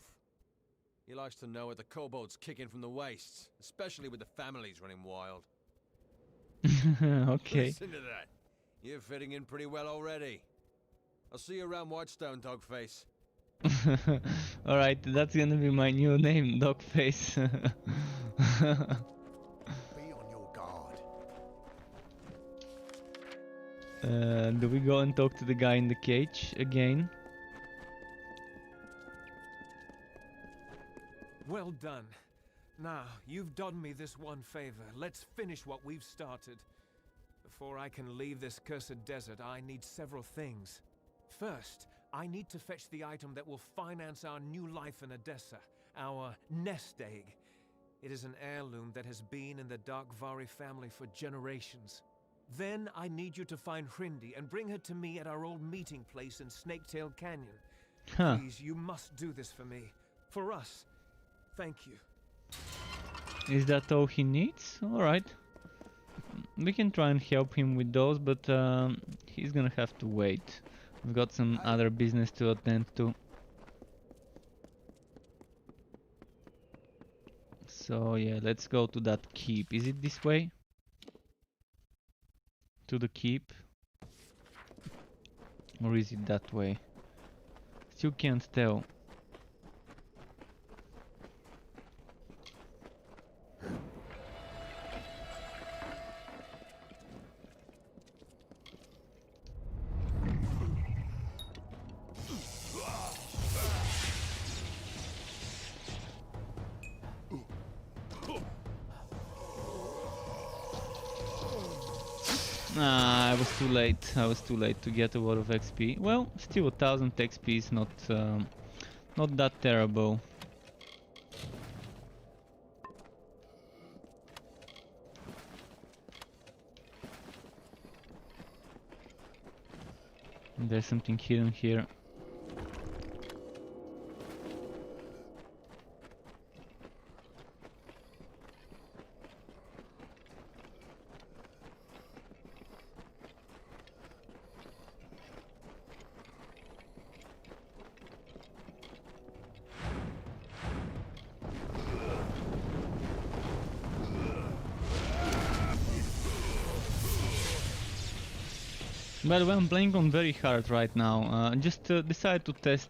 He likes to know where the kobolds kick in from the wastes, especially with the families running wild. Okay. Listen to that. You're fitting in pretty well already. I'll see you around Whitestone, Dogface. Alright, that's gonna be my new name, Dogface. Be on your guard. Do we go and talk to the guy in the cage again? Well done. Now, you've done me this one favor. Let's finish what we've started. Before I can leave this cursed desert, I need several things. First, I need to fetch the item that will finance our new life in Odessa, our nest egg. It is an heirloom that has been in the Darkvari family for generations. Then I need you to find Hrindi and bring her to me at our old meeting place in Snaketail Canyon. Huh. Please, you must do this for me. For us. Thank you. Is that all he needs? Alright. We can try and help him with those, but he's gonna have to wait. We've got some other business to attend to. So yeah, let's go to that keep. Is it this way? To the keep? Or is it that way? Still can't tell. I was too late. I was too late to get a lot of XP. Well, still 1000 XP is not that terrible. There's something hidden here. By the way, I'm playing on very hard right now. Just decided to test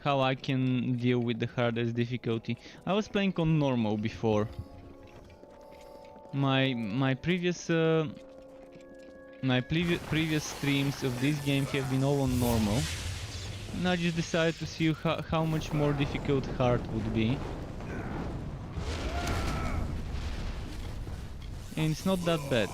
how I can deal with the hardest difficulty. I was playing on normal before. My previous streams of this game have been all on normal. And I just decided to see how much more difficult hard would be. And it's not that bad.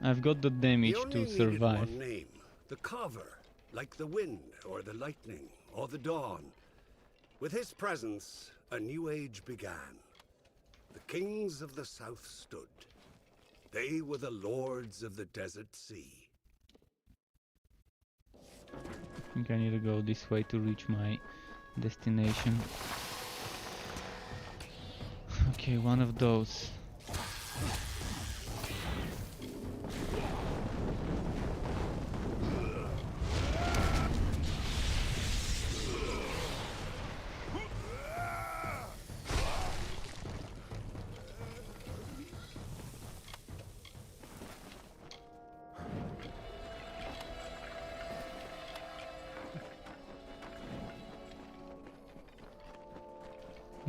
I've got the damage to survive. One name, the Carver, like the wind, or the lightning, or the dawn. With his presence, a new age began. The kings of the south stood. They were the lords of the desert sea. I think I need to go this way to reach my destination. Okay, one of those.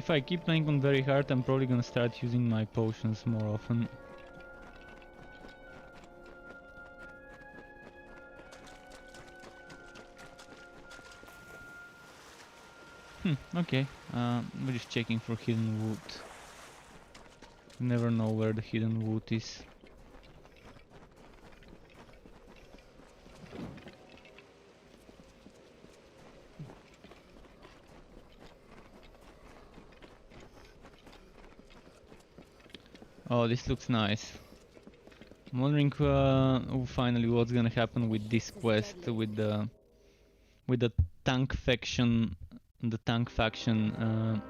If I keep playing on very hard, I'm probably gonna start using my potions more often. Okay. We're just checking for hidden wood. You never know where the hidden wood is. Oh, this looks nice. I'm wondering finally what's gonna happen with this quest with the tank faction, the tank faction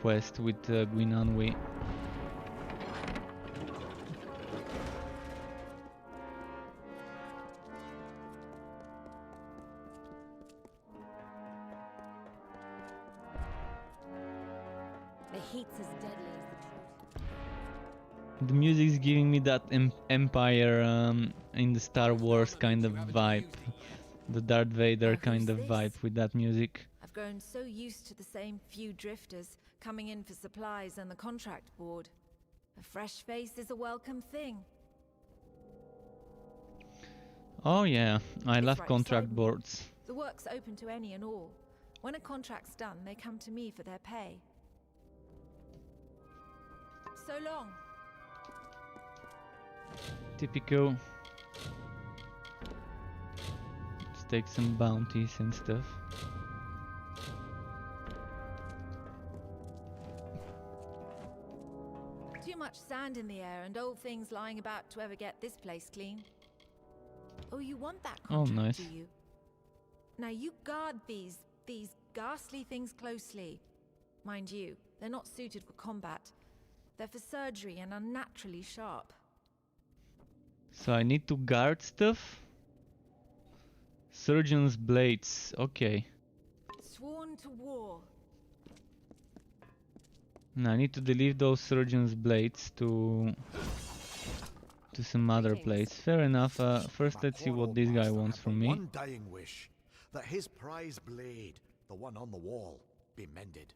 quest with Guinanwe. The heat's as deadly as the truth. The music is giving me that Empire in the Star Wars kind of vibe. The Darth Vader kind of vibe with that music. I've grown so used to the same few drifters coming in for supplies and the contract board. A fresh face is a welcome thing. Oh yeah, I It's love right contract beside me. boards. The work's open to any and all. When a contract's done, they come to me for their pay. So long. Typical. Let's take some bounties and stuff. Too much sand in the air and old things lying about to ever get this place clean. Oh, you want that Oh, contract, nice. do you? Now you guard these ghastly things closely. Mind you, they're not suited for combat. They're for surgery and unnaturally sharp. So I need to guard stuff? Surgeon's blades, okay. Sworn to war. Now I need to deliver those surgeon's blades to some other place. Fair enough. First let's see what this guy wants from me. One dying wish that his prize blade, the one on the wall, be mended.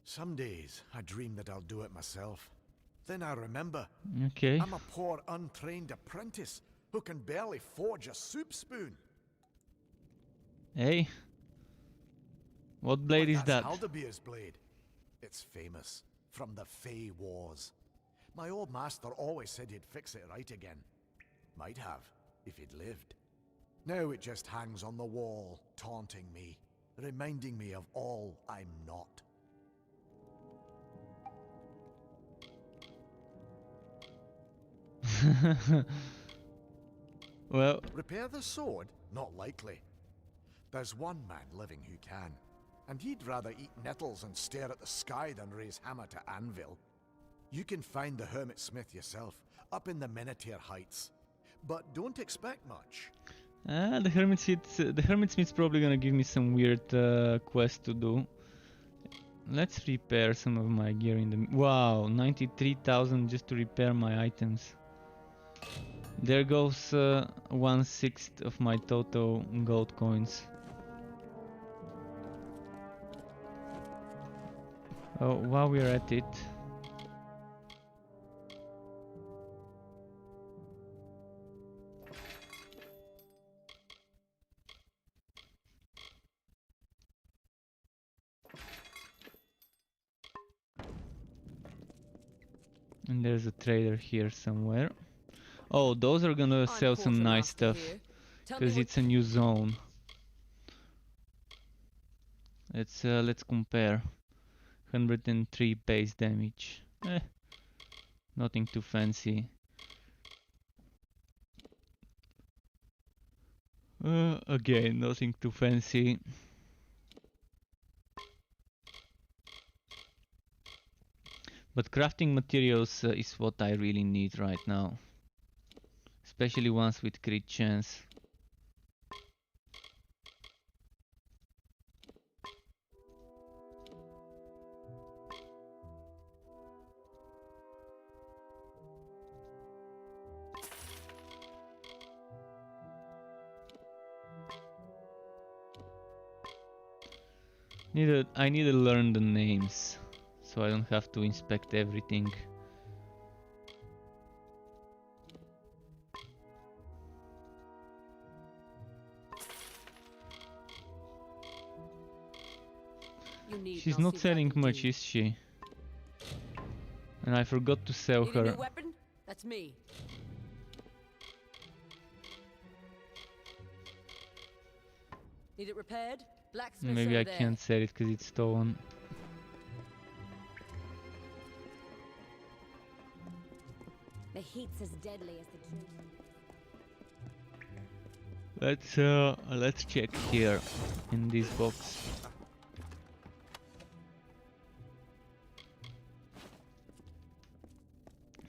Some days I dream that I'll do it myself. Then I remember Okay. I'm a poor untrained apprentice who can barely forge a soup spoon. Hey. What blade is that? That's Haldabeer's blade. It's famous from the Fey Wars. My old master always said he'd fix it right again. Might have, if he'd lived. Now it just hangs on the wall, taunting me, reminding me of all I'm not. Well, repair the sword? Not likely. There's one man living who can, and he'd rather eat nettles and stare at the sky than raise hammer to anvil. You can find the hermit smith yourself, up in the Menethir Heights. But don't expect much. the hermitsmith's probably gonna give me some weird quest to do. Let's repair some of my gear in the... Wow, 93,000 just to repair my items. There goes 1/6 of my total gold coins. Oh, while we're at it... And there's a trader here somewhere. Oh, those are gonna sell some nice stuff, because it's a new zone. Let's compare. 103 base damage. Nothing too fancy. Again, nothing too fancy. But crafting materials is what I really need right now. Especially ones with crit chance. I need to learn the names. so I don't have to inspect everything. She's not selling much, is she? And I forgot to sell Need a her. new weapon? That's me. Need it repaired? Blacksmith's Maybe over I there. can't sell it because it's stolen. The heat's as deadly as the truth. Let's check here in this box.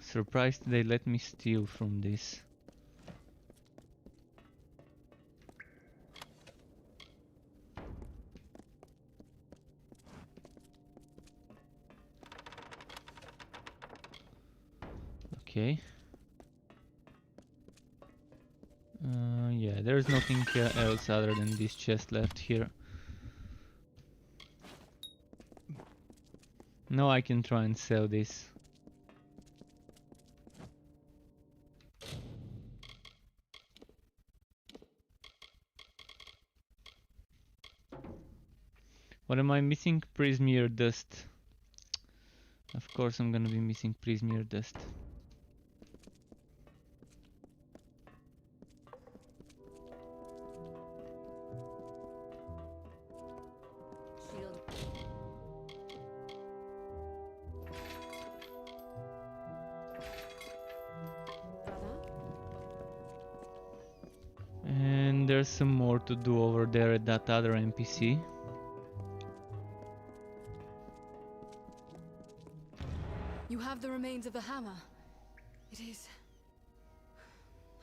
Surprised they let me steal from this. Okay. Yeah, there's nothing else other than this chest left here. Now I can try and sell this. What am I missing? Prismeer dust. Of course I'm gonna be missing Prismeer dust. And there's some more to do over there at that other NPC. You have the remains of the hammer. It is...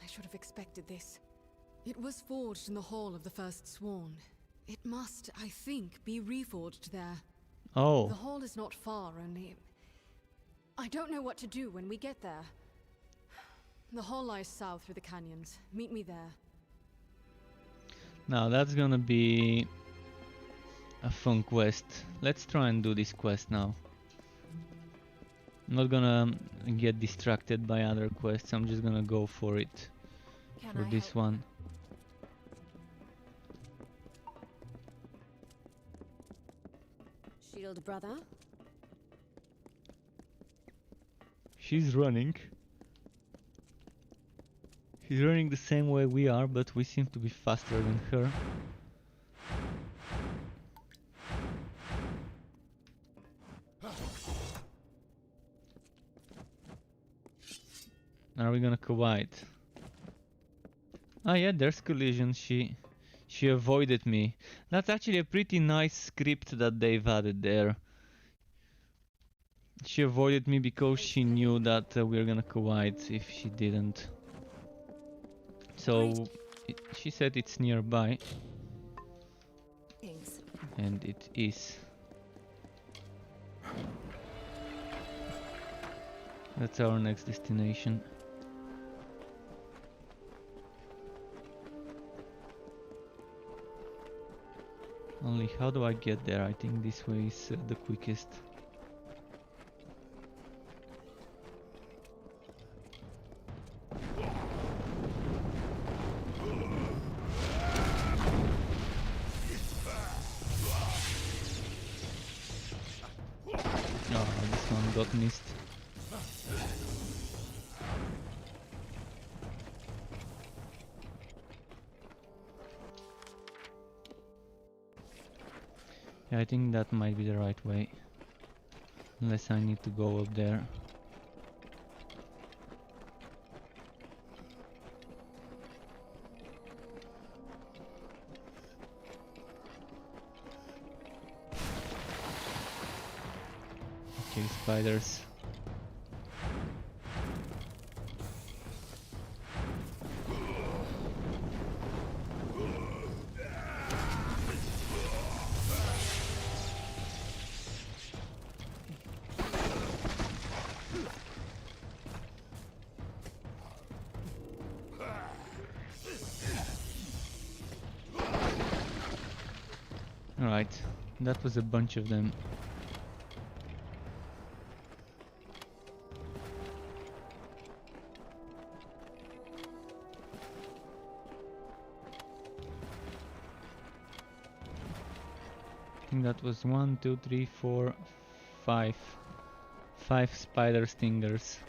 I should have expected this. It was forged in the Hall of the First Sworn. It must, I think, be reforged there. Oh. The hall is not far, only... I don't know what to do when we get there. The hall lies south through the canyons. Meet me there. Now that's gonna be a fun quest. Let's try and do this quest now. I'm not gonna get distracted by other quests, I'm just gonna go for it. For this one. Shield brother. She's running. She's running the same way we are, but we seem to be faster than her. Are we gonna collide? Ah yeah, there's collision. She avoided me. That's actually a pretty nice script that they've added there. She avoided me because she knew that we were gonna collide if she didn't. So she said it's nearby. Thanks. And it is. That's our next destination. Only how do I get there? I think this way is the quickest. Oh, this one got missed. Yeah, I think that might be the right way. Unless I need to go up there. Okay, spiders. Alright, that was a bunch of them. think that was 1, 2, 3, 4, 5. 5 spider stingers.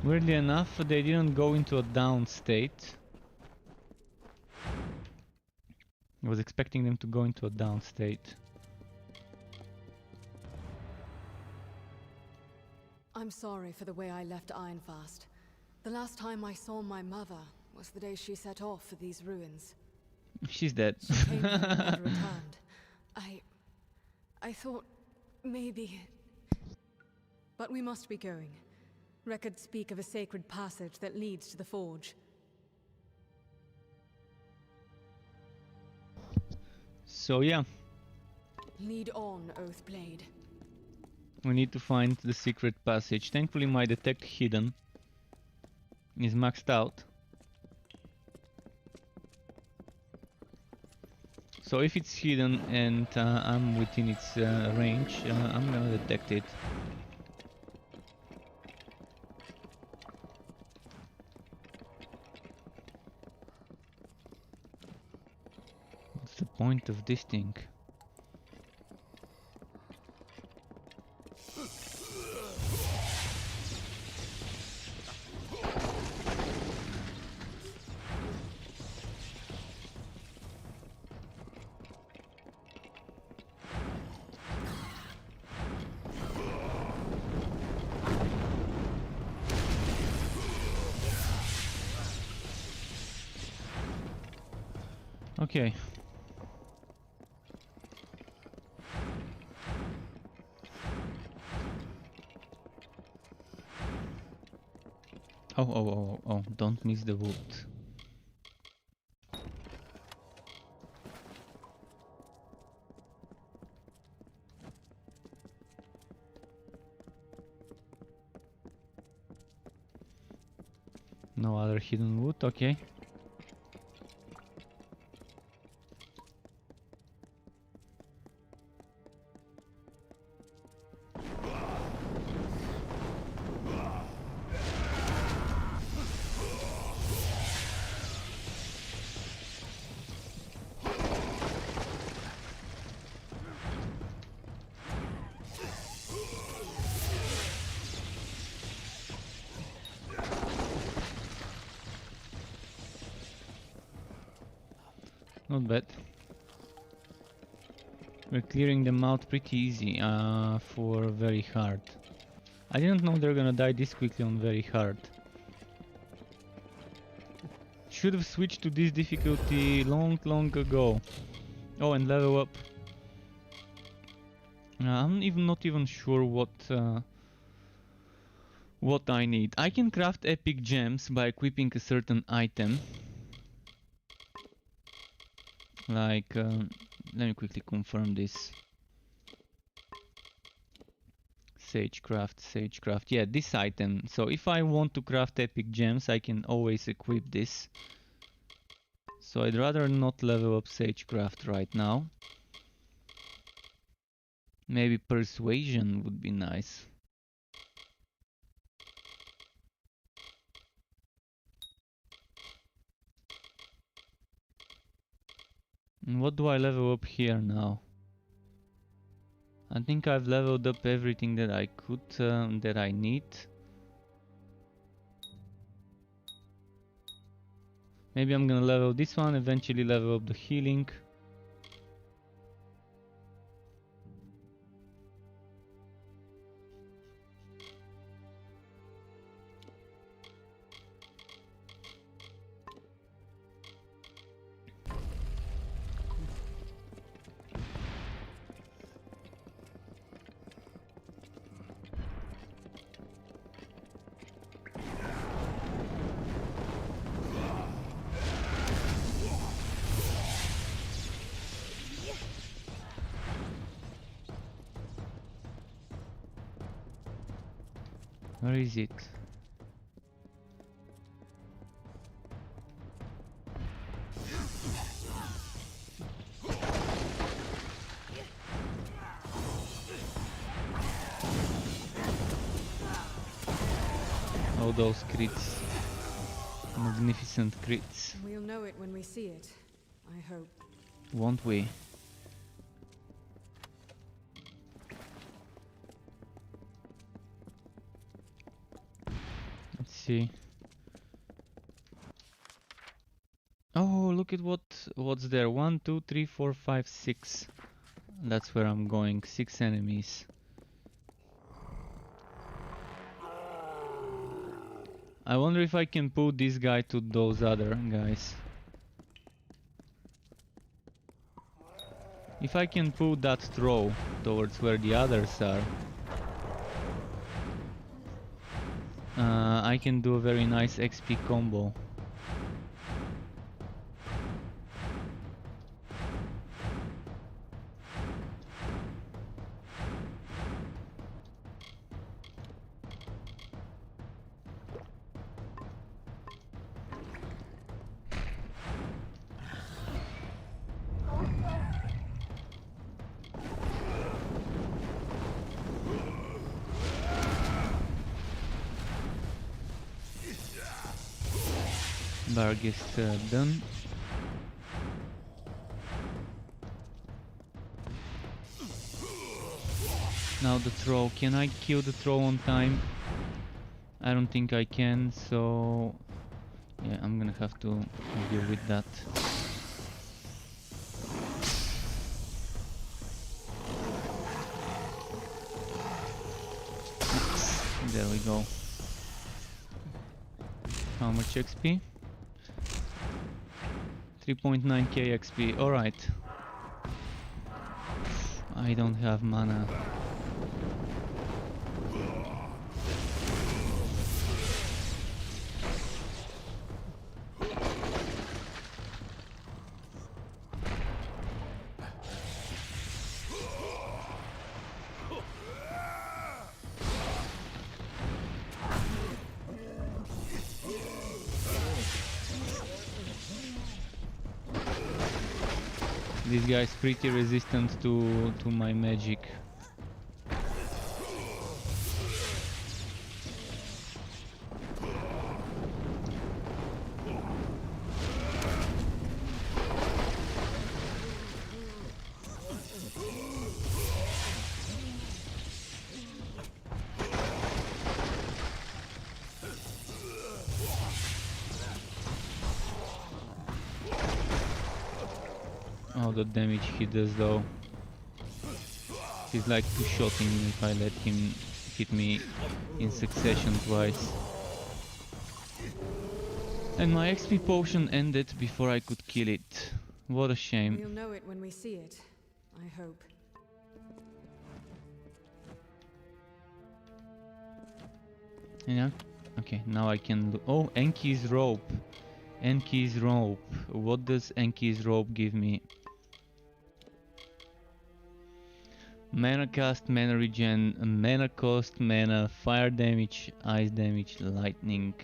Weirdly enough, they didn't go into a down state. I was expecting them to go into a down state. I'm sorry for the way I left Ironfast. The last time I saw my mother was the day she set off for these ruins. She's dead. She came here and never returned. I thought maybe... But we must be going. Records speak of a sacred passage that leads to the forge. So yeah. Lead on, Oathblade. We need to find the secret passage. Thankfully my detect hidden is maxed out. So if it's hidden and I'm within its range, I'm gonna detect it. What's the point of this thing? Okay. Oh, don't miss the wood. No other hidden wood, okay. Not bad. We're clearing them out pretty easy for very hard. I didn't know they're gonna die this quickly on very hard. Should have switched to this difficulty long ago. Oh, and level up. I'm not even sure what I need. I can craft epic gems by equipping a certain item. Like, let me quickly confirm this. Sagecraft, yeah, this item. So if I want to craft epic gems, I can always equip this. So I'd rather not level up Sagecraft right now. Maybe Persuasion would be nice. And what do I level up here now? I think I've leveled up everything that I could, that I need. Maybe I'm gonna level this one, eventually level up the healing. Where is it? Oh, those crits. Magnificent crits. We'll know it when we see it, I hope. Won't we? Let's see. Oh, look at what's there. 1, 2, 3, 4, 5, 6. That's where I'm going. 6 enemies. I wonder if I can put this guy to those other guys. If I can put that throw towards where the others are, I can do a very nice XP combo. Bargist done. Now the throw. Can I kill the throw on time? I don't think I can, so yeah, I'm gonna have to deal with that. There we go. How much XP? 3.9k XP, alright. I don't have mana. This guy is pretty resistant to my magic. Oh, the damage he does though. He's like two-shotting me if I let him hit me in succession twice. And my XP potion ended before I could kill it. What a shame. We'll know it when we see it, I hope. Yeah. Okay, now I can look. Oh, Enki's rope. Enki's rope. What does Enki's rope give me? Mana cast, mana regen, mana cost, mana, fire damage, ice damage, lightning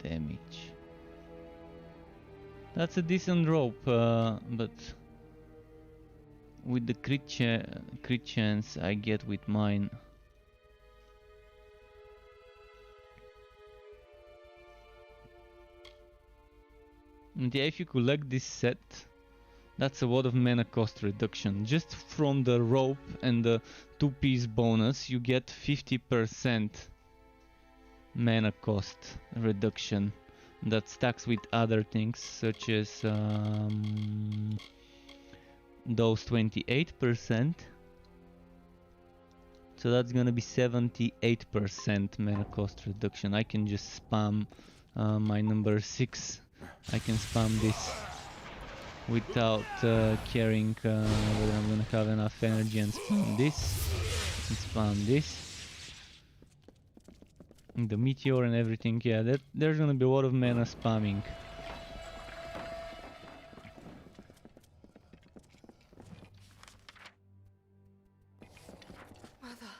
damage. That's a decent rope, but with the crit chance I get with mine. And yeah, if you collect this set, that's a lot of mana cost reduction. Just from the rope and the 2-piece bonus, you get 50% mana cost reduction. That stacks with other things, such as those 28%. So that's gonna be 78% mana cost reduction. I can just spam my number 6. I can spam this without caring whether I'm gonna have enough energy, and spam this, and spam this. And the meteor and everything, yeah, there's gonna be a lot of mana spamming. Mother.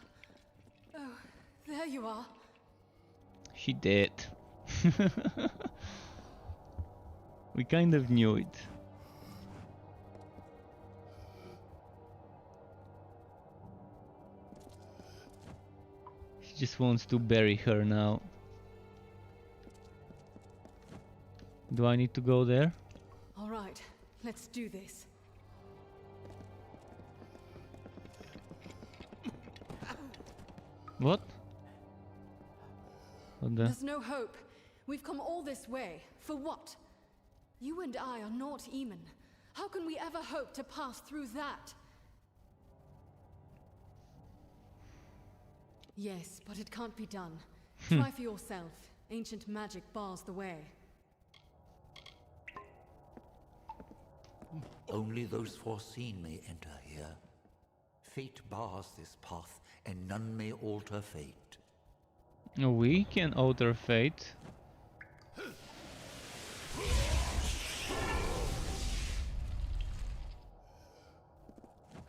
Oh, there you are. She did. We kind of knew it. She just wants to bury her now. Do I need to go there? All right, let's do this. What? What the? There's no hope. We've come all this way. For what? You and I are not Eamon. How can we ever hope to pass through that? Yes, but it can't be done. Try for yourself. Ancient magic bars the way. Only those foreseen may enter here. Fate bars this path, and none may alter fate. We can alter fate.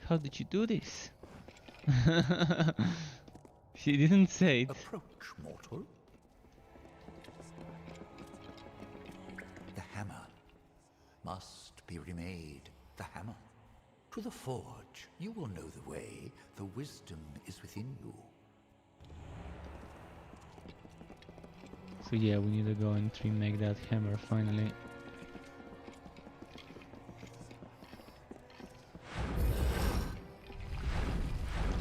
How did you do this? She didn't say it. Approach, mortal. The hammer must be remade. The hammer. To the forge. You will know the way. The wisdom is within you. So yeah, we need to go and remake that hammer finally.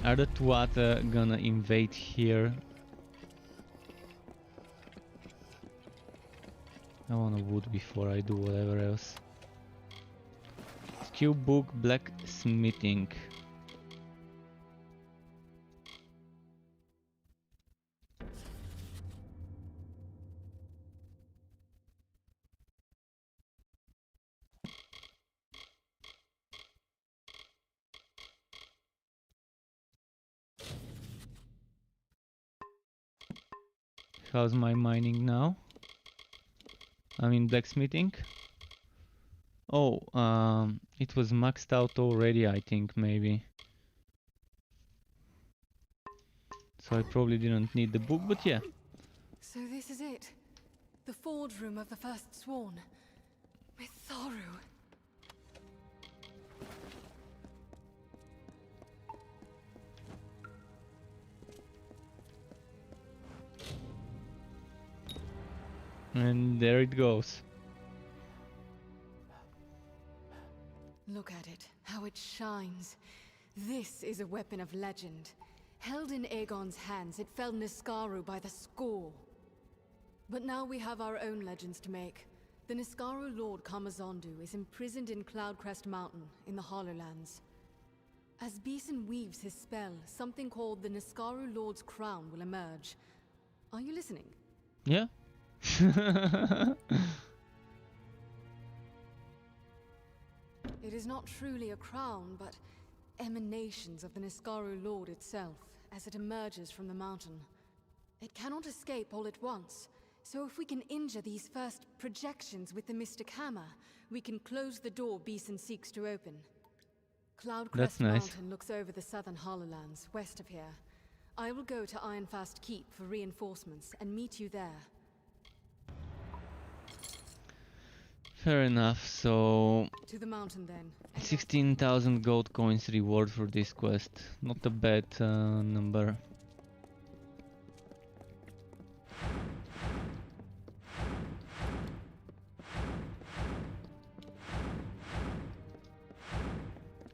Are the Tuatha gonna invade here? I want a wood before I do whatever else. Skill book blacksmithing. How's my mining now? I mean blacksmithing. Oh, it was maxed out already, I think, maybe. So I probably didn't need the book, but yeah. So this is it. The forge room of the first sworn. Mitharu. And there it goes. Look at it, how it shines. This is a weapon of legend. Held in Aegon's hands, it felled Niskaru by the score. But now we have our own legends to make. The Niskaru Lord Kamazondu is imprisoned in Cloudcrest Mountain in the Hollowlands. As Beeson weaves his spell, something called the Niskaru Lord's Crown will emerge. Are you listening? Yeah. It is not truly a crown, but emanations of the Niskaru Lord itself, as it emerges from the mountain. It cannot escape all at once, so if we can injure these first projections with the Mystic Hammer, we can close the door Beeson seeks to open. Cloudcrest Mountain looks over the southern Hollowlands, west of here. I will go to Ironfast Keep for reinforcements and meet you there. Fair enough, so... To the mountain then. 16,000 gold coins reward for this quest. Not a bad number.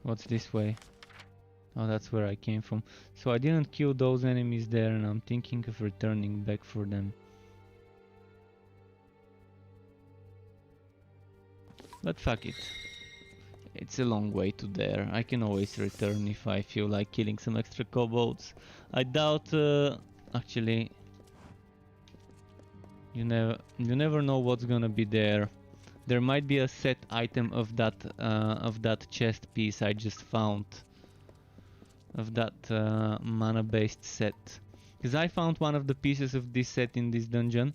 What's this way? Oh, that's where I came from. So I didn't kill those enemies there, and I'm thinking of returning back for them. But fuck it. It's a long way to there. I can always return if I feel like killing some extra kobolds. I doubt... actually... You never know what's gonna be there. There might be a set item of that chest piece I just found. Of that mana-based set. Because I found one of the pieces of this set in this dungeon.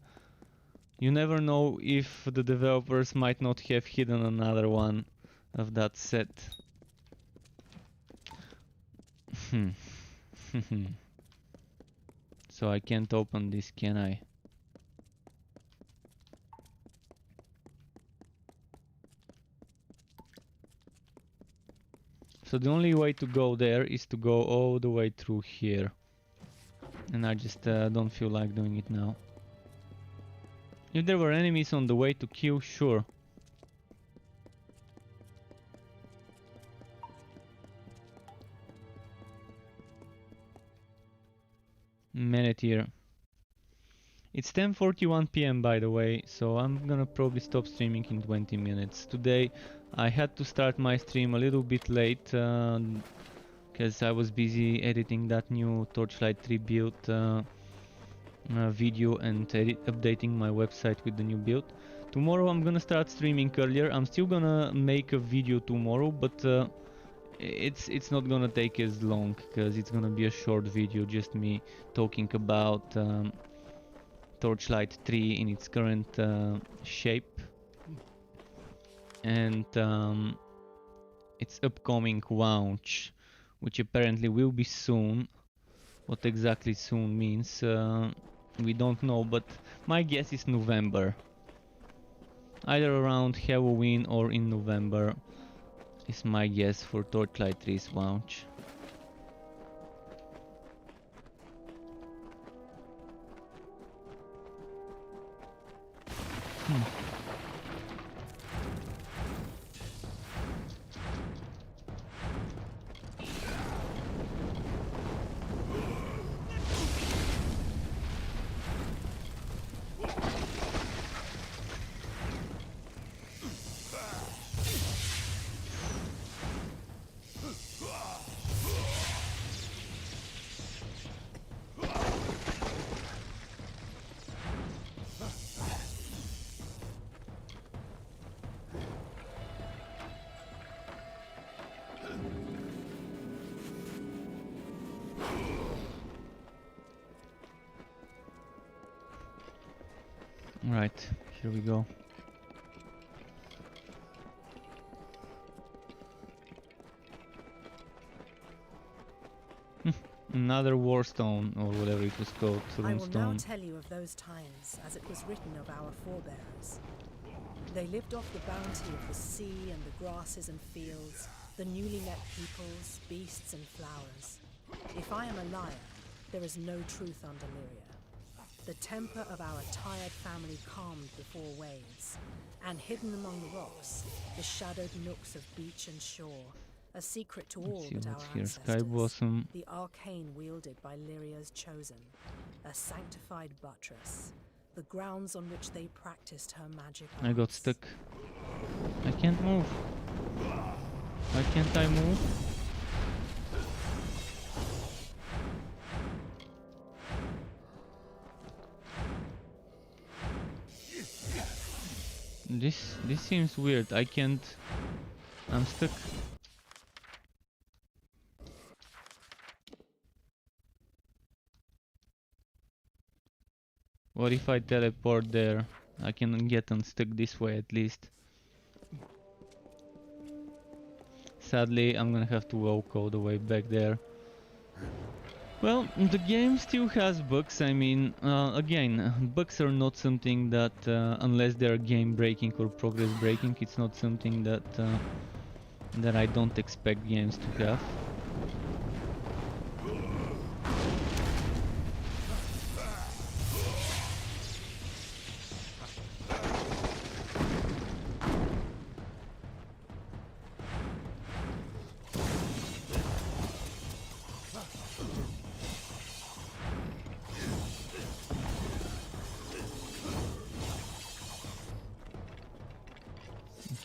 You never know if the developers might not have hidden another one of that set. So I can't open this, can I? So the only way to go there is to go all the way through here. And I just don't feel like doing it now. If there were enemies on the way to kill, sure. Rathir. It's 10:41 p.m. by the way, so I'm gonna probably stop streaming in 20 minutes. Today I had to start my stream a little bit late because I was busy editing that new Torchlight 3 build video and updating my website with the new build. Tomorrow I'm gonna start streaming earlier. I'm still gonna make a video tomorrow, but it's not gonna take as long because it's gonna be a short video, just me talking about Torchlight 3 in its current shape and its upcoming launch, which apparently will be soon. What exactly soon means we don't know, but my guess is November. Either around Halloween or in November is my guess for Torchlight 3's launch. Right, here we go. Another warstone, or whatever it was called, I will now runestone. tell you of those times as it was written of our forebears. They lived off the bounty of the sea and the grasses and fields, the newly met peoples, beasts and flowers. If I am a liar, there is no truth under Lyria. The temper of our tired family calmed before waves, and hidden among the rocks, the shadowed nooks of beach and shore, a secret to all Let's see but our what's here. ancestors. Sky Blossom. The arcane wielded by Lyria's chosen, a sanctified buttress, the grounds on which they practiced her magic I got arts. stuck. I can't move. Why can't I move? This seems weird. I can't. I'm stuck. What if I teleport there? I can get unstuck this way at least. Sadly, I'm gonna have to walk all the way back there. Well, the game still has bugs. I mean, again, bugs are not something that, unless they're game breaking or progress breaking, it's not something that that I don't expect games to have.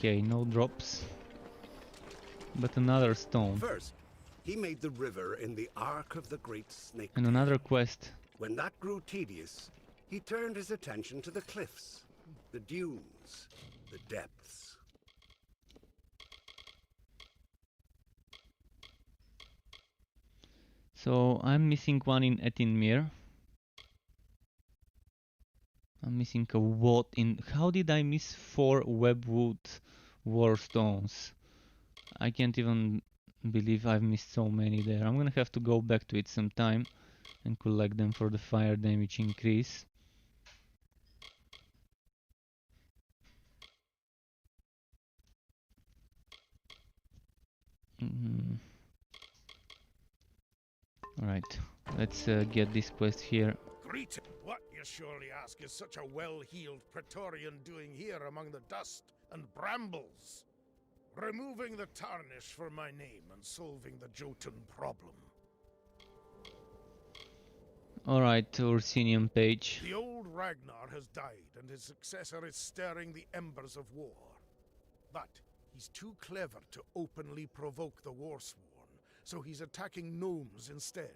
Okay, no drops. But another stone. First, he made the river in the Ark of the Great Snake. And another quest. When that grew tedious, he turned his attention to the cliffs, the dunes, the depths. So I'm missing one in Etinmir. I'm missing a what in... How did I miss 4 webwood warstones? I can't even believe I've missed so many there. I'm gonna have to go back to it sometime and collect them for the fire damage increase. Alright, let's get this quest here. Greeting. What, you surely ask, is such a well-heeled Praetorian doing here among the dust and brambles? Removing the tarnish for my name and solving the Jotun problem. Alright, Ursinian page. The old Ragnar has died, and his successor is stirring the embers of war. But he's too clever to openly provoke the Warsworn, so he's attacking gnomes instead.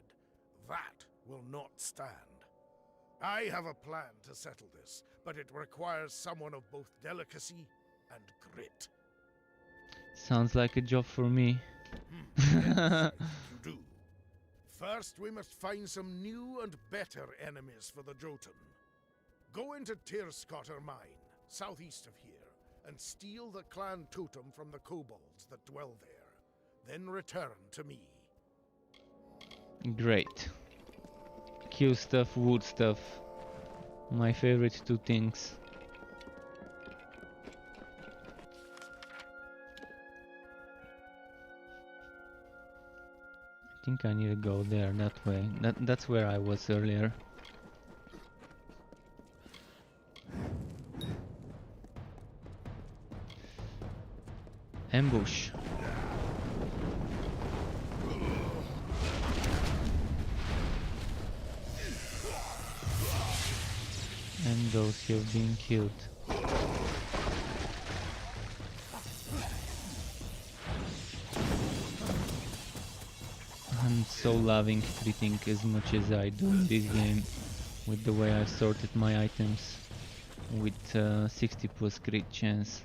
That will not stand. I have a plan to settle this, but it requires someone of both delicacy and grit. Sounds like a job for me. Yes, you do. First, we must find some new and better enemies for the Jotun. Go into Tirskotter Mine, southeast of here, and steal the clan totem from the kobolds that dwell there. Then return to me. Great. Kill stuff, wood stuff. My favorite two things. I think I need to go there, that way. That's where I was earlier. Ambush. And those have been killed. I'm so loving critting as much as I do in this game, with the way I sorted my items, with 60 plus crit chance.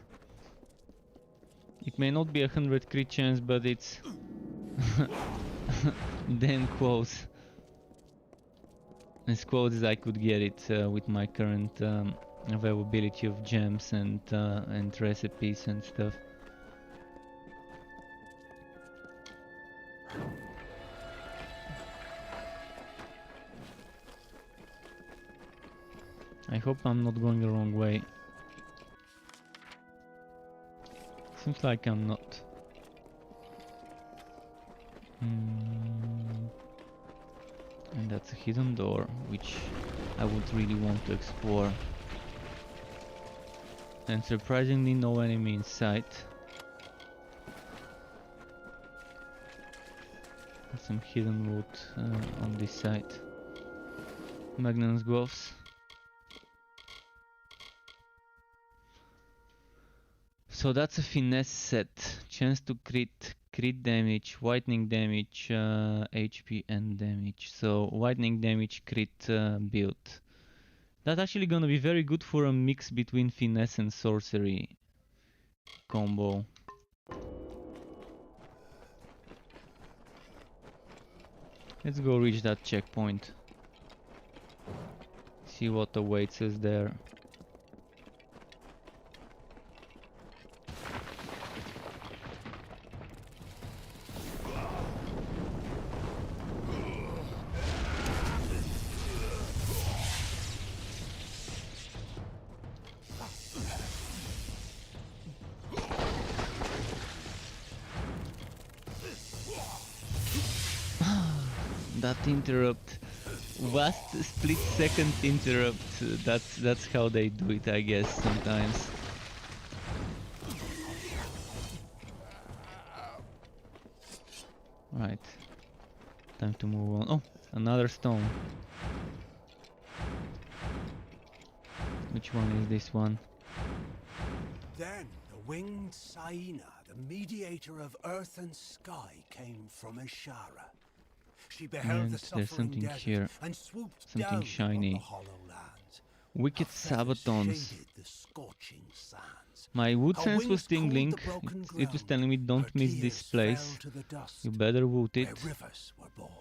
It may not be 100 crit chance, but it's damn close. As close as I could get it with my current availability of gems and recipes and stuff. I hope I'm not going the wrong way. Seems like I'm not. And that's a hidden door, which I would really want to explore. And surprisingly, no enemy in sight. Some hidden loot on this side. Magnum's gloves. So that's a finesse set. Chance to crit damage, whitening damage, HP and damage. So whitening damage crit build. That's actually gonna be very good for a mix between finesse and sorcery combo. Let's go reach that checkpoint. See what awaits us there. That interrupt, last split second interrupt, that's how they do it, I guess, sometimes. Right, time to move on. Oh, another stone. Which one is this one? Then the winged Saina, the mediator of earth and sky, came from Ishara. She beheld And the there's suffering something desert here, and swooped something down shiny. on the hollow lands. Wicked Her feathers Sabatons. shaded the scorching sands. My wood Her sense was wings cooled tingling. the broken It was ground. telling me don't Her miss this tears place. fell to the dust, You better wood it. where rivers were born.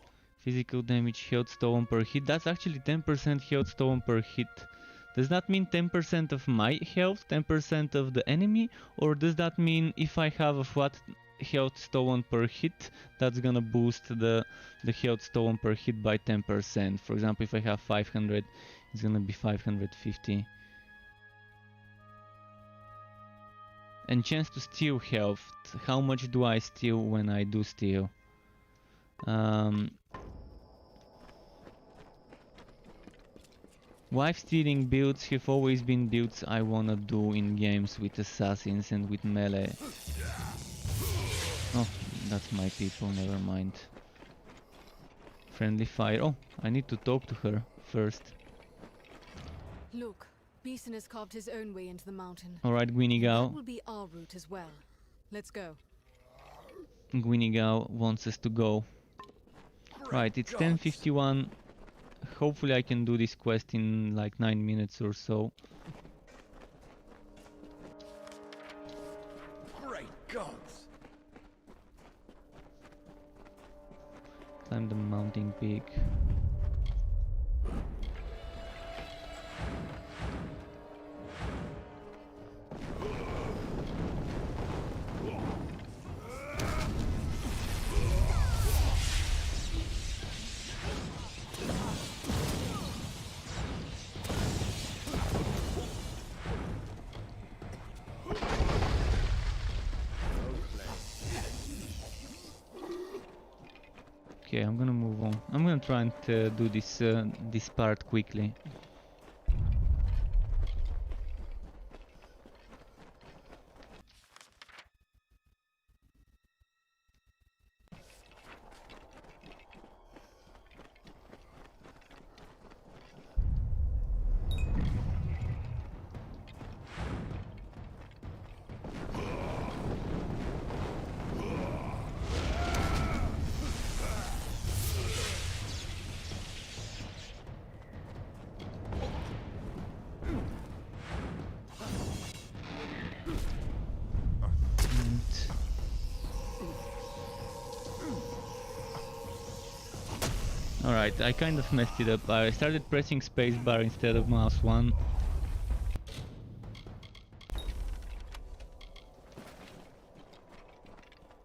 Physical damage, health stolen per hit. That's actually 10% health stolen per hit. Does that mean 10% of my health, 10% of the enemy? Or does that mean if I have a flat health stolen per hit, that's gonna boost the health stolen per hit by 10%? For example, if I have 500, it's gonna be 550. And chance to steal health. How much do I steal when I do steal? Wife stealing builds have always been builds I wanna do in games with assassins and with melee. Oh, that's my people, never mind. Friendly fire. Oh, I need to talk to her first. Look, Beeson has carved his own way into the mountain. Alright, Gwynigao. That will be our route as well. Let's go. Gwynigao wants us to go. Right, it's 10:51. Hopefully I can do this quest in like 9 minutes or so. Great gods! Climb the mountain peak. Okay, I'm gonna move on. I'm gonna try and do this part quickly. Alright, I kind of messed it up. I started pressing spacebar instead of mouse 1.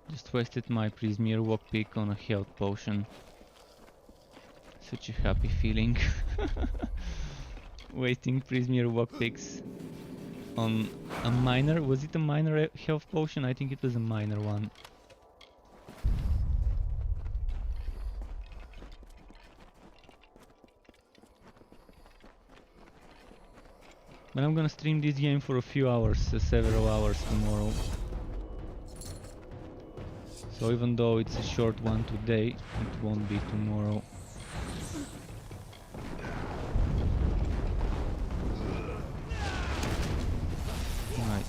Just wasted my Prismir Walk Pick on a health potion. Such a happy feeling. Wasting Prismir Walk Picks on a minor. Was it a minor health potion? I think it was a minor one. But I'm gonna stream this game for a few hours, several hours tomorrow. So even though it's a short one today, it won't be tomorrow. Right.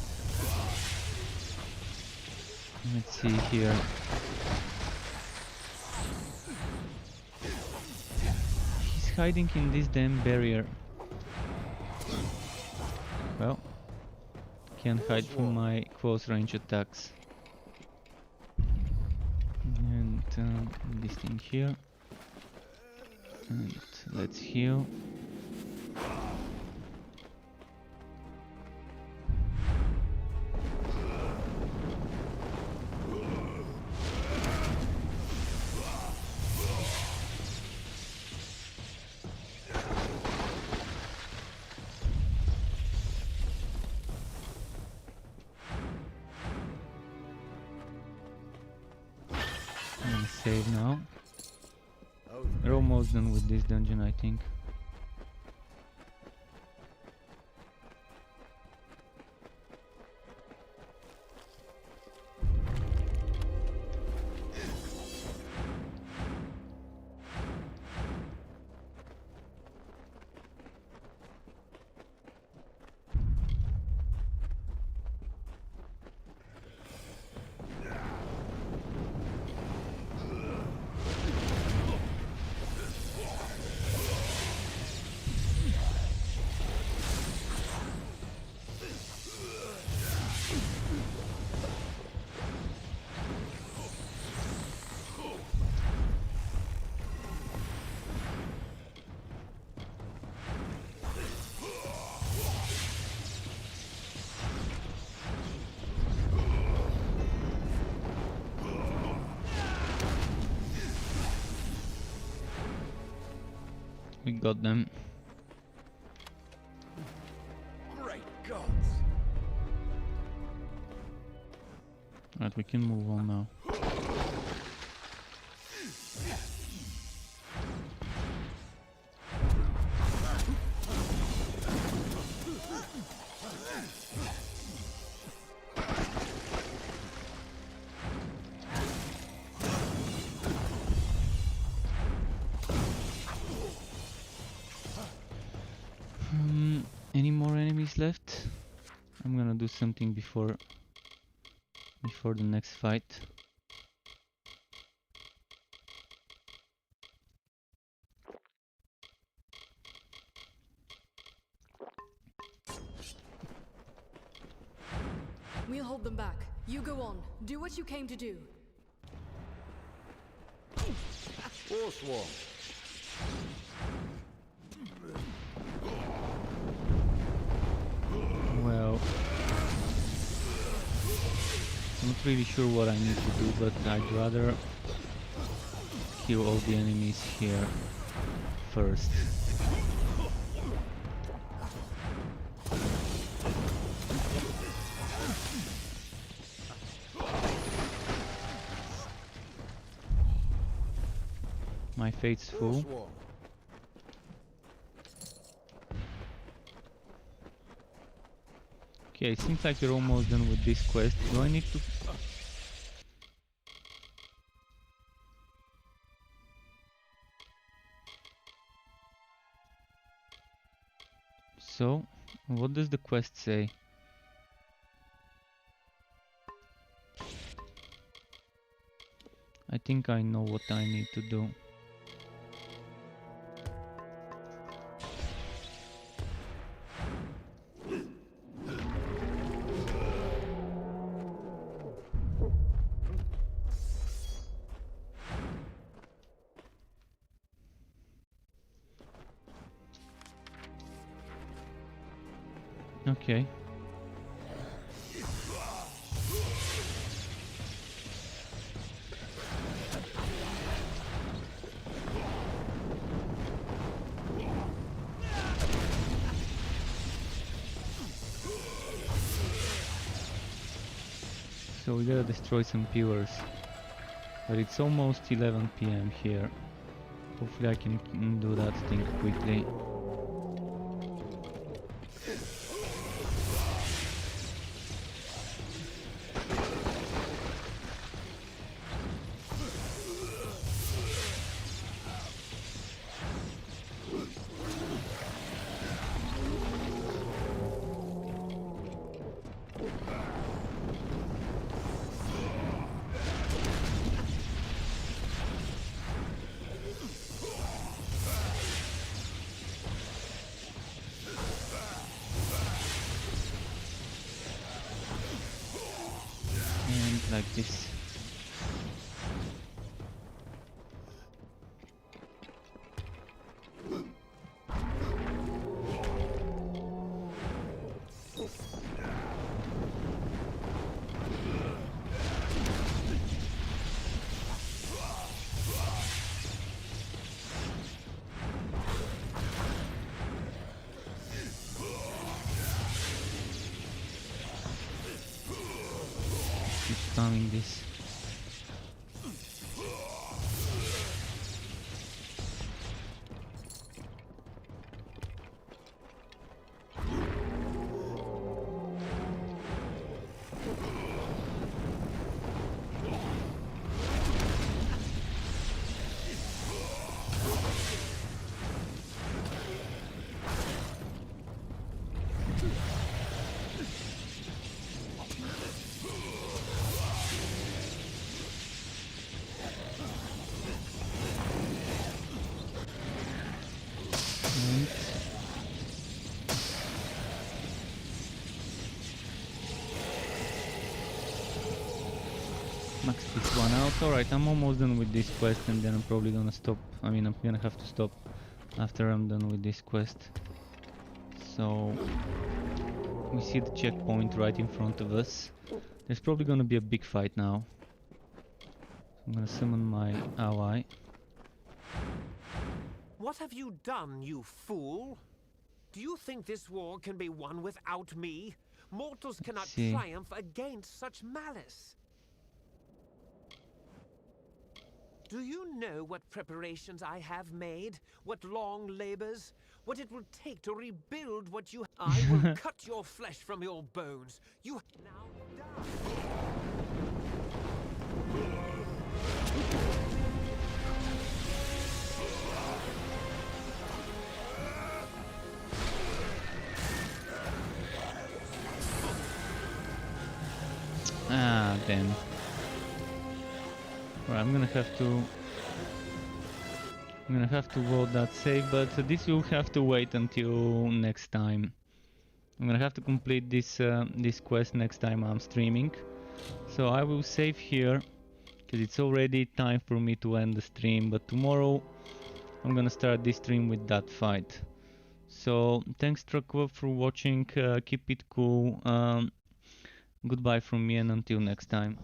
Let's see here. He's hiding in this damn barrier. Well, can't hide from my close range attacks. And this thing here. And let's heal. Save now. We're almost done with this dungeon, I think. We got them. Great gods! we can move on now. Any more enemies left? I'm gonna do something before the next fight. We'll hold them back. You go on. Do what you came to do. Forsworn. Well, I'm not really sure what I need to do, but I'd rather kill all the enemies here first. My fate's full. Okay, it seems like we're almost done with this quest. Do I need to... So, what does the quest say? I think I know what I need to do. Okay. So we gotta destroy some pillars. But it's almost 11 PM here. Hopefully I can do that thing quickly. Like this. Keep spamming this. Max this one out. Alright, I'm almost done with this quest and then I'm probably gonna stop. I mean, I'm gonna have to stop after I'm done with this quest. So, we see the checkpoint right in front of us. There's probably gonna be a big fight now. I'm gonna summon my ally. What have you done, you fool? Do you think this war can be won without me? Mortals cannot triumph against such malice. Do you know what preparations I have made? What long labors? What it will take to rebuild what you... I will cut your flesh from your bones. You now die. Ah, damn. Right, I'm gonna have to vote that save, but this will have to wait until next time. I'm gonna have to complete this this quest next time I'm streaming. So I will save here, because it's already time for me to end the stream, but tomorrow I'm gonna start this stream with that fight. So thanks Truckworth for watching, keep it cool, goodbye from me and until next time.